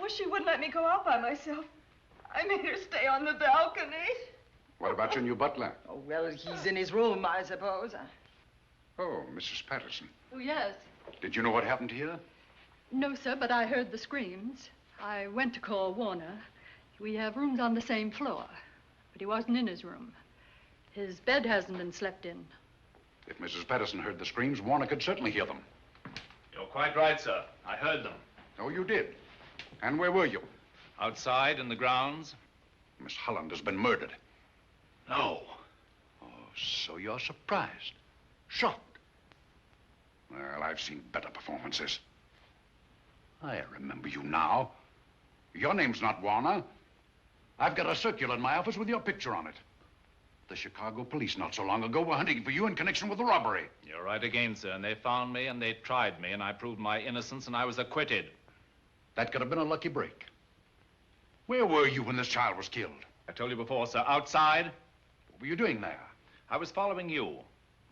Speaker 4: she wouldn't let me go out by myself. I made her stay on the balcony.
Speaker 3: What about your new butler?
Speaker 11: Oh, well, he's in his room, I suppose.
Speaker 3: Oh, Mrs. Patterson.
Speaker 15: Oh, yes.
Speaker 3: Did you know what happened here?
Speaker 15: No, sir, but I heard the screams. I went to call Warner. We have rooms on the same floor, but he wasn't in his room. His bed hasn't been slept in.
Speaker 3: If Mrs. Patterson heard the screams, Warner could certainly hear them.
Speaker 12: You're quite right, sir. I heard them.
Speaker 3: Oh, you did? And where were you?
Speaker 12: Outside in the grounds.
Speaker 3: Miss Holland has been murdered.
Speaker 12: No.
Speaker 3: Oh, so you're surprised. Shocked. Well, I've seen better performances. I remember you now. Your name's not Warner. I've got a circular in my office with your picture on it. The Chicago police not so long ago were hunting for you in connection with the robbery.
Speaker 12: You're right again, sir. And they found me and they tried me and I proved my innocence and I was acquitted.
Speaker 3: That could have been a lucky break. Where were you when this child was killed?
Speaker 12: I told you before, sir. Outside.
Speaker 3: What were you doing there?
Speaker 12: I was following you.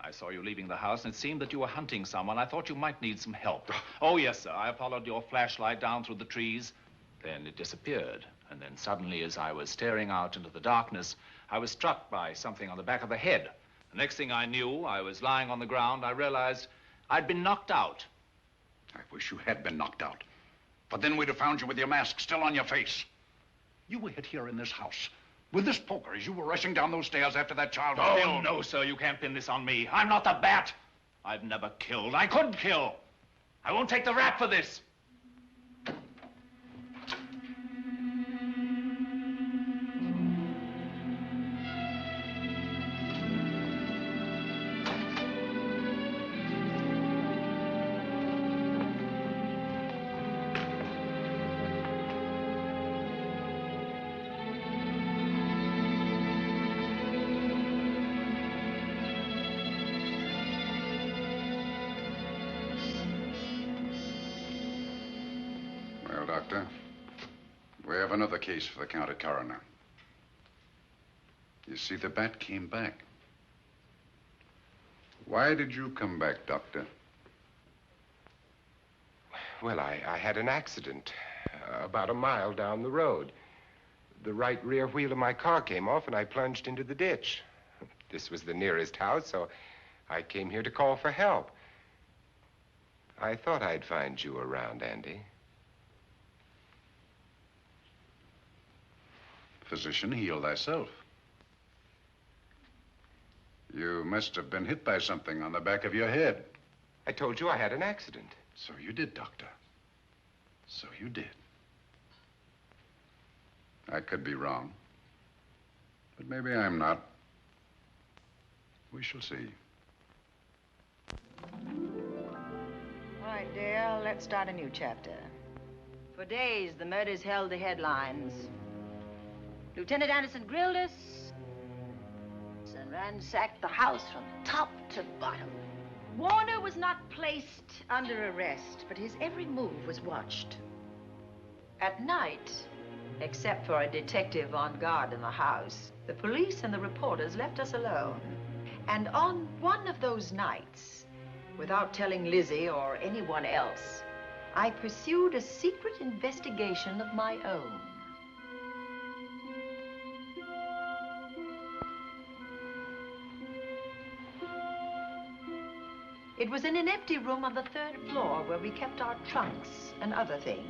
Speaker 12: I saw you leaving the house, and it seemed that you were hunting someone. I thought you might need some help. Oh, yes, sir. I followed your flashlight down through the trees. Then it disappeared. And then suddenly, as I was staring out into the darkness, I was struck by something on the back of the head. The next thing I knew, I was lying on the ground. I realized I'd been knocked out.
Speaker 3: I wish you had been knocked out. For then we'd have found you with your mask still on your face. You were hit here in this house with this poker as you were rushing down those stairs after that child was killed.
Speaker 12: Oh, no, sir. You can't pin this on me. I'm not the bat. I've never killed. I couldn't kill. I won't take the rap for this.
Speaker 3: Doctor, we have another case for the county coroner. You see, the bat came back. Why did you come back, Doctor?
Speaker 8: Well, I had an accident about a mile down the road. The right rear wheel of my car came off and I plunged into the ditch. This was the nearest house, so I came here to call for help. I thought I'd find you around, Andy.
Speaker 3: Physician, heal thyself. You must have been hit by something on the back of your head.
Speaker 8: I told you I had an accident.
Speaker 3: So you did, Doctor. So you did. I could be wrong. But maybe I'm not. We shall see.
Speaker 1: All right, dear, let's start a new chapter. For days, the murders held the headlines. Lieutenant Anderson grilled us and ransacked the house from top to bottom. Warner was not placed under arrest, but his every move was watched. At night, except for a detective on guard in the house, the police and the reporters left us alone. And on one of those nights, without telling Lizzie or anyone else, I pursued a secret investigation of my own. It was in an empty room on the 3rd floor where we kept our trunks and other things.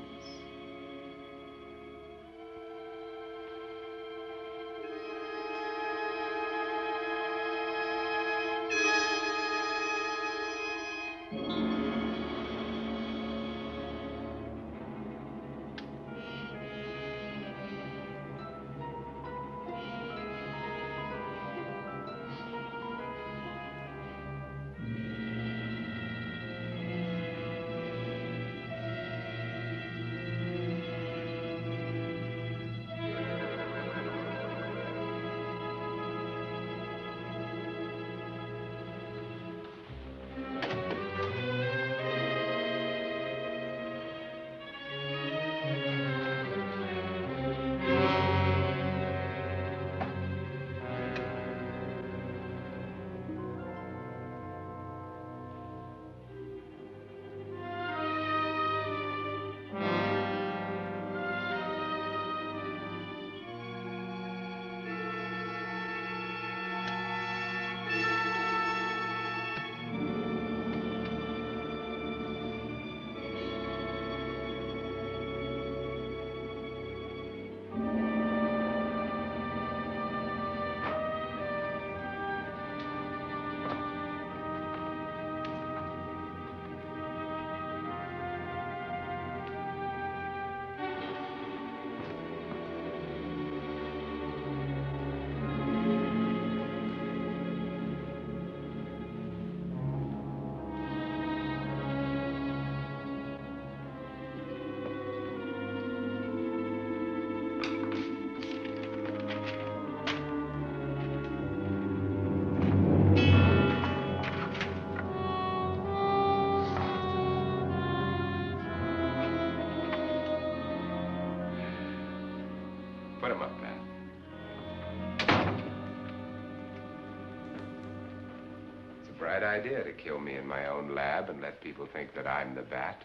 Speaker 8: Put him up, Pat. It's a bright idea to kill me in my own lab and let people think that I'm the bat.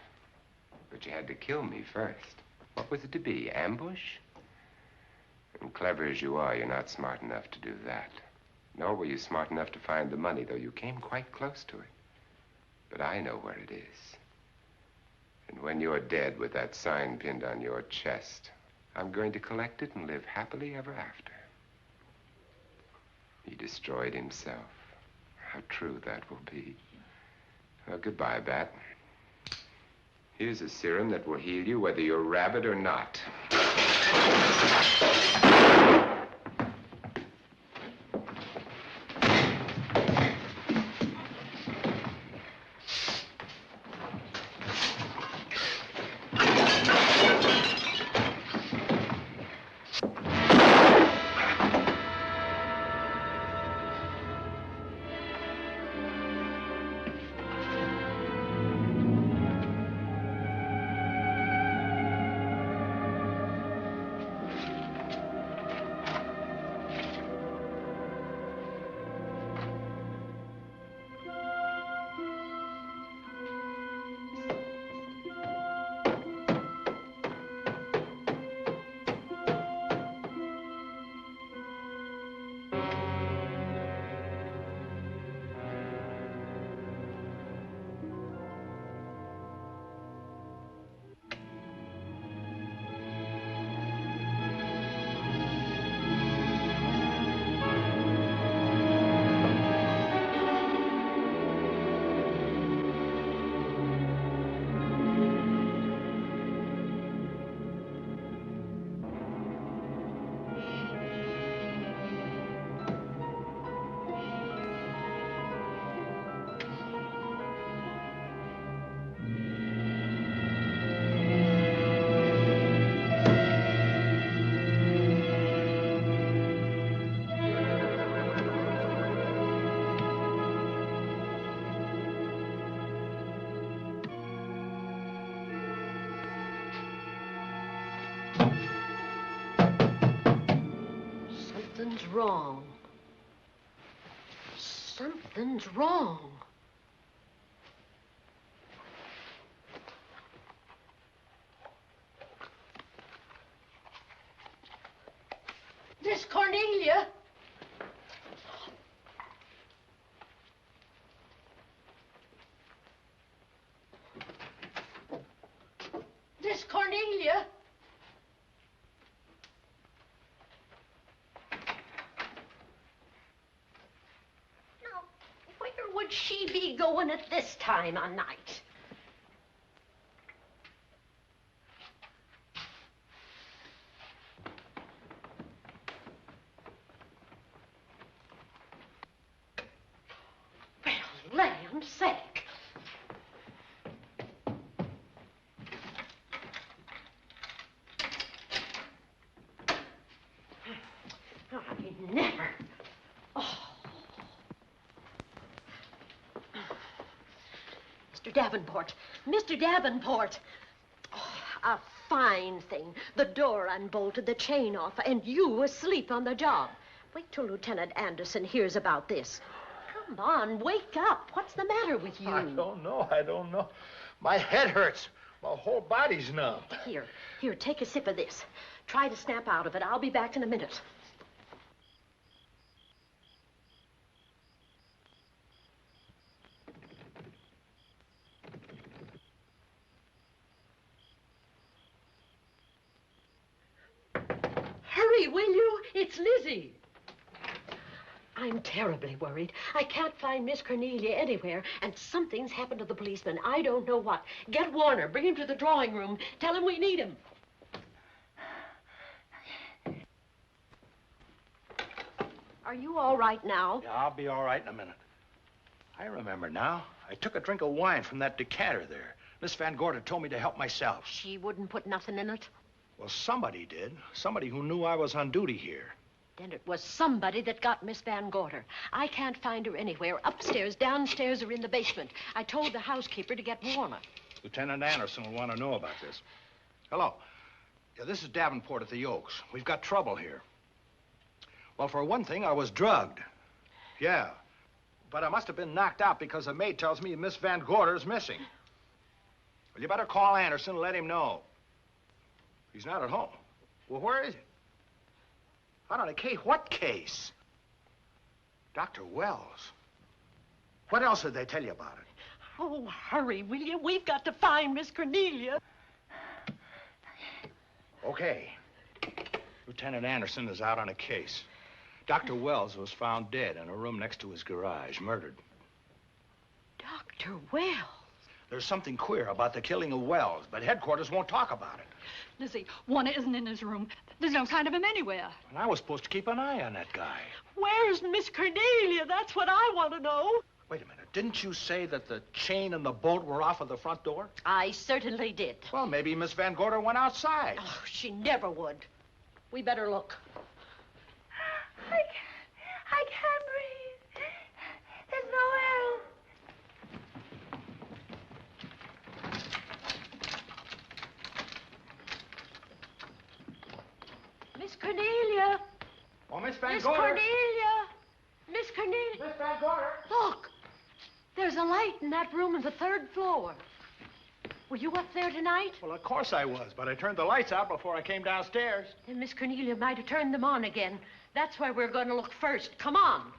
Speaker 8: But you had to kill me first. What was it to be, ambush? And clever as you are, you're not smart enough to do that. Nor were you smart enough to find the money, though you came quite close to it. But I know where it is. And when you're dead with that sign pinned on your chest, I'm going to collect it and live happily ever after. He destroyed himself. How true that will be. Well, goodbye, Bat. Here's a serum that will heal you whether you're rabid or not.
Speaker 2: Something's wrong. Something's wrong. Miss Cornelia. Miss Cornelia. Where would she be going at this time of night? Well, land's sake. I never. Oh. Mr. Davenport. Mr. Davenport. Oh, a fine thing. The door unbolted, the chain off, and you asleep on the job. Wait till Lieutenant Anderson hears about this. Come on, wake up. What's the matter with you?
Speaker 16: I don't know. My head hurts. My whole body's numb.
Speaker 2: Here, take a sip of this. Try to snap out of it. I'll be back in a minute. Hurry, will you? It's Lizzie. I'm terribly worried. I can't find Miss Cornelia anywhere, and something's happened to the policeman. I don't know what. Get Warner. Bring him to the drawing room. Tell him we need him. Are you all right now?
Speaker 16: Yeah, I'll be all right in a minute. I remember now. I took a drink of wine from that decanter there. Miss Van Gorder told me to help myself.
Speaker 2: She wouldn't put nothing in it?
Speaker 16: Well, somebody did. Somebody who knew I was on duty here.
Speaker 2: Then it was somebody that got Miss Van Gorder. I can't find her anywhere. Upstairs, downstairs, or in the basement. I told the housekeeper to get Warner.
Speaker 16: Lieutenant Anderson will want to know about this. Hello. Yeah, this is Davenport at the Oaks. We've got trouble here. Well, for one thing, I was drugged. Yeah. But I must have been knocked out because the maid tells me Miss Van Gorder is missing. Well, you better call Anderson and let him know. He's not at home. Well, where is he? Out on a case? What case? Dr. Wells. What else did they tell you about it?
Speaker 17: Oh, hurry, will you? We've got to find Miss Cornelia.
Speaker 16: Okay. Lieutenant Anderson is out on a case. Dr. Wells was found dead in a room next to his garage, murdered.
Speaker 17: Dr. Wells?
Speaker 16: There's something queer about the killing of Wells, but headquarters won't talk about it.
Speaker 15: Lizzie, Warner isn't in his room. There's no sign of him anywhere.
Speaker 16: And I was supposed to keep an eye on that guy.
Speaker 17: Where's Miss Cornelia? That's what I want to know.
Speaker 16: Wait a minute. Didn't you say that the chain and the bolt were off of the front door?
Speaker 17: I certainly did.
Speaker 16: Well, maybe Miss Van Gorder went outside.
Speaker 17: Oh, she never would. We better look.
Speaker 18: I can't breathe. There's no air.
Speaker 17: Miss Cornelia.
Speaker 16: Oh, Miss Van
Speaker 17: Miss
Speaker 16: Gorder.
Speaker 17: Cornelia. Miss Cornelia.
Speaker 16: Miss Van Gorder.
Speaker 17: Look. There's a light in that room on the 3rd floor. Were you up there tonight?
Speaker 16: Well, of course I was, but I turned the lights out before I came downstairs.
Speaker 17: Then Miss Cornelia might have turned them on again. That's where we're going to look first. Come on.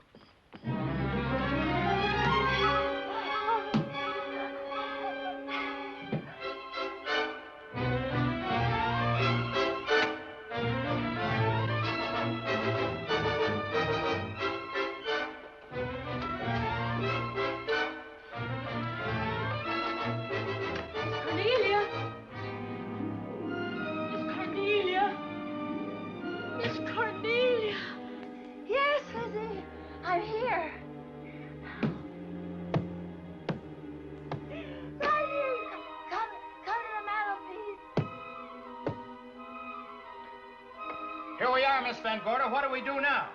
Speaker 16: Here we are, Miss Van Gorder. What do we do now?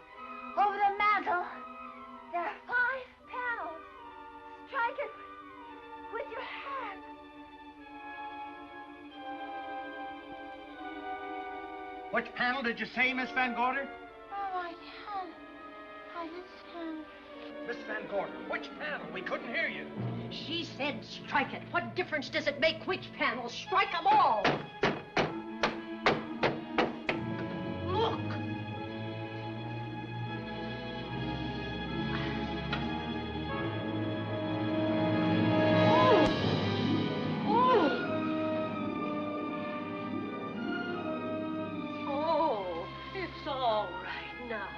Speaker 18: Over the mantel, there are 5 panels. Strike it with your hand.
Speaker 16: Which panel did you say, Miss Van Gorder?
Speaker 18: Oh, I can't. I just can't.
Speaker 16: Miss Van Gorder, which panel? We couldn't hear you.
Speaker 17: She said strike it. What difference does it make which panel? Strike them all. Look. Oh, it's all right now.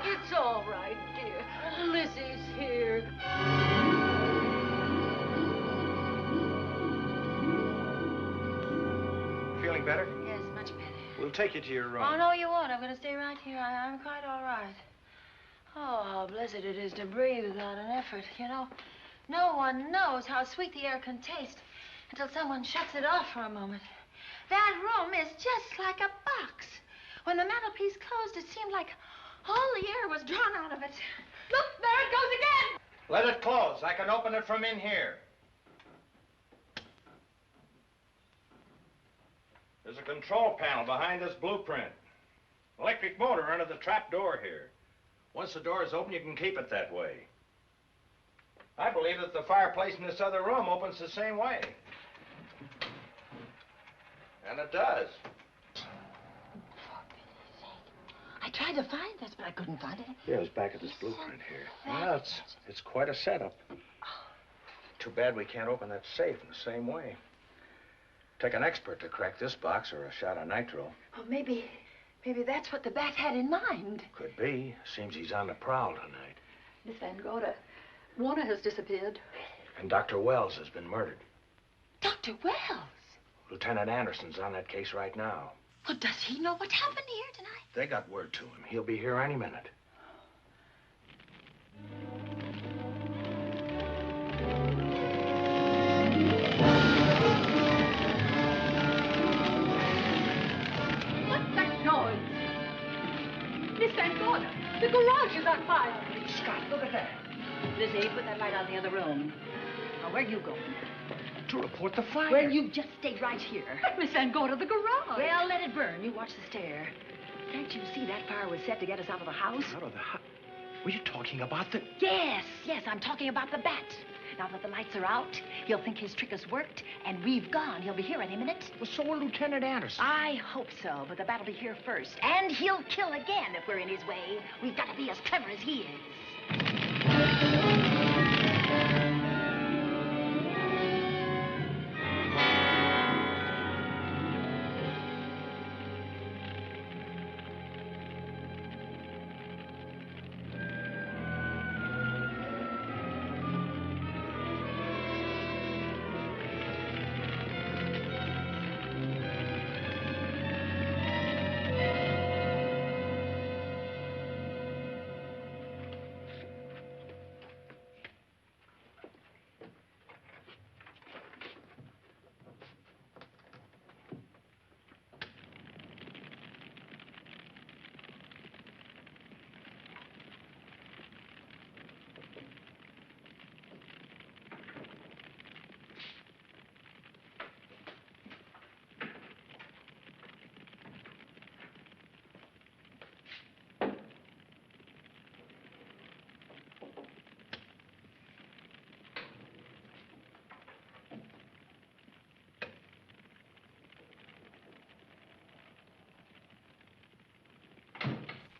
Speaker 17: It's all right, dear. Lizzie's here.
Speaker 16: Feeling better?
Speaker 1: Yes, much better.
Speaker 16: We'll take you to your room.
Speaker 1: Oh, no, you won't. I'm going to stay right here. I'm quite all right. Oh, how blessed it is to breathe without an effort. You know, no one knows how sweet the air can taste until someone shuts it off for a moment. That room is just like a box. When the mantelpiece closed, it seemed like all the air was drawn out of it. Look, there it goes again.
Speaker 16: Let it close. I can open it from in here. There's a control panel behind this blueprint. Electric motor under the trap door here. Once the door is open, you can keep it that way. I believe that the fireplace in this other room opens the same way. And it does.
Speaker 1: I tried to find this, but I couldn't find it.
Speaker 16: Yeah, it's back at this blueprint here. Well, it's quite a setup. Too bad we can't open that safe in the same way. Take an expert to crack this box or a shot of nitro.
Speaker 1: Well, maybe that's what the bat had in mind.
Speaker 16: Could be. Seems he's on the prowl tonight.
Speaker 15: Miss Van Gorder, Warner has disappeared.
Speaker 16: And Dr. Wells has been murdered.
Speaker 1: Dr. Wells?
Speaker 16: Lieutenant Anderson's on that case right now.
Speaker 1: Well, does he know what happened here tonight?
Speaker 16: They got word to him. He'll be here any minute.
Speaker 15: What's that noise? Miss Van Gorder, the garage is on fire.
Speaker 16: Scott, look at that.
Speaker 2: Lizzie, put that light out in the other room. Now, where are you going?
Speaker 16: to report the fire.
Speaker 11: Well, you just stay right here.
Speaker 15: But Miss Van Gorder, the garage.
Speaker 11: Well, let it burn. You watch the stair. Can't you see that fire was set to get us out of the house?
Speaker 16: Out of the house? Were you talking about the...
Speaker 11: Yes, I'm talking about the bat. Now that the lights are out, he'll think his trick has worked, and we've gone. He'll be here any minute.
Speaker 16: Well, so will Lieutenant Anderson.
Speaker 11: I hope so, but the bat will be here first. And he'll kill again if we're in his way. We've got to be as clever as he is.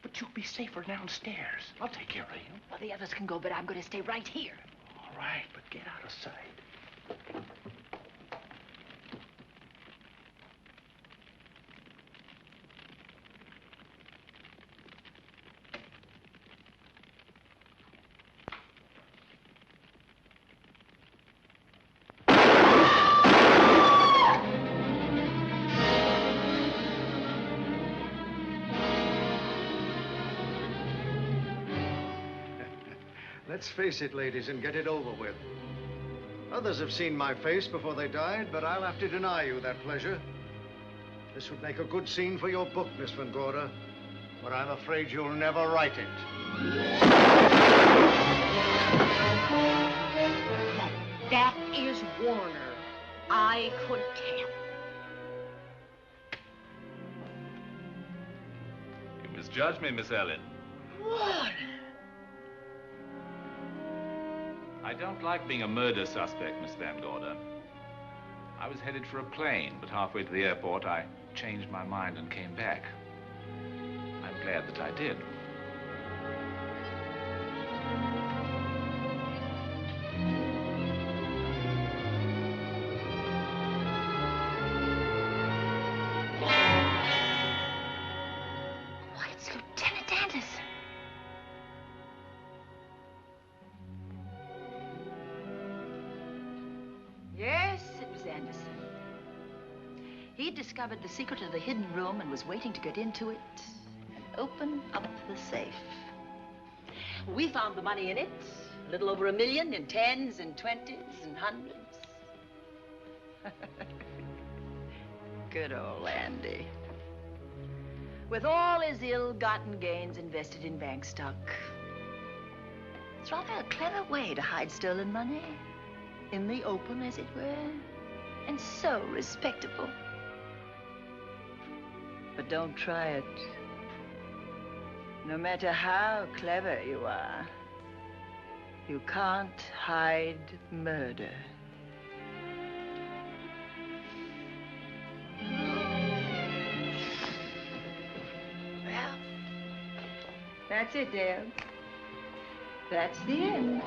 Speaker 16: But you'll be safer downstairs. I'll take care of you.
Speaker 11: Well, the others can go, but I'm going to stay right here.
Speaker 16: All right, but get out of sight.
Speaker 19: Let's face it, ladies, and get it over with. Others have seen my face before they died, but I'll have to deny you that pleasure. This would make a good scene for your book, Miss Van Gorder, but I'm afraid you'll never write it.
Speaker 2: That is Warner. I could tell.
Speaker 12: You misjudged me, Miss Ellen.
Speaker 2: Warner!
Speaker 12: I don't like being a murder suspect, Miss Van Gorder. I was headed for a plane, but halfway to the airport, I changed my mind and came back. I'm glad that I did.
Speaker 11: Why, it's Lieutenant Anderson. Yes, it was Anderson. He'd discovered the secret of the hidden room and was waiting to get into it and open up the safe. We found the money in it, a little over $1 million in tens and twenties and hundreds. Good old Andy. With all his ill-gotten gains invested in bank stock. It's rather a clever way to hide stolen money. In the open, as it were, and so respectable. But don't try it. No matter how clever you are, you can't hide murder. Well, that's it, Dale. That's the end.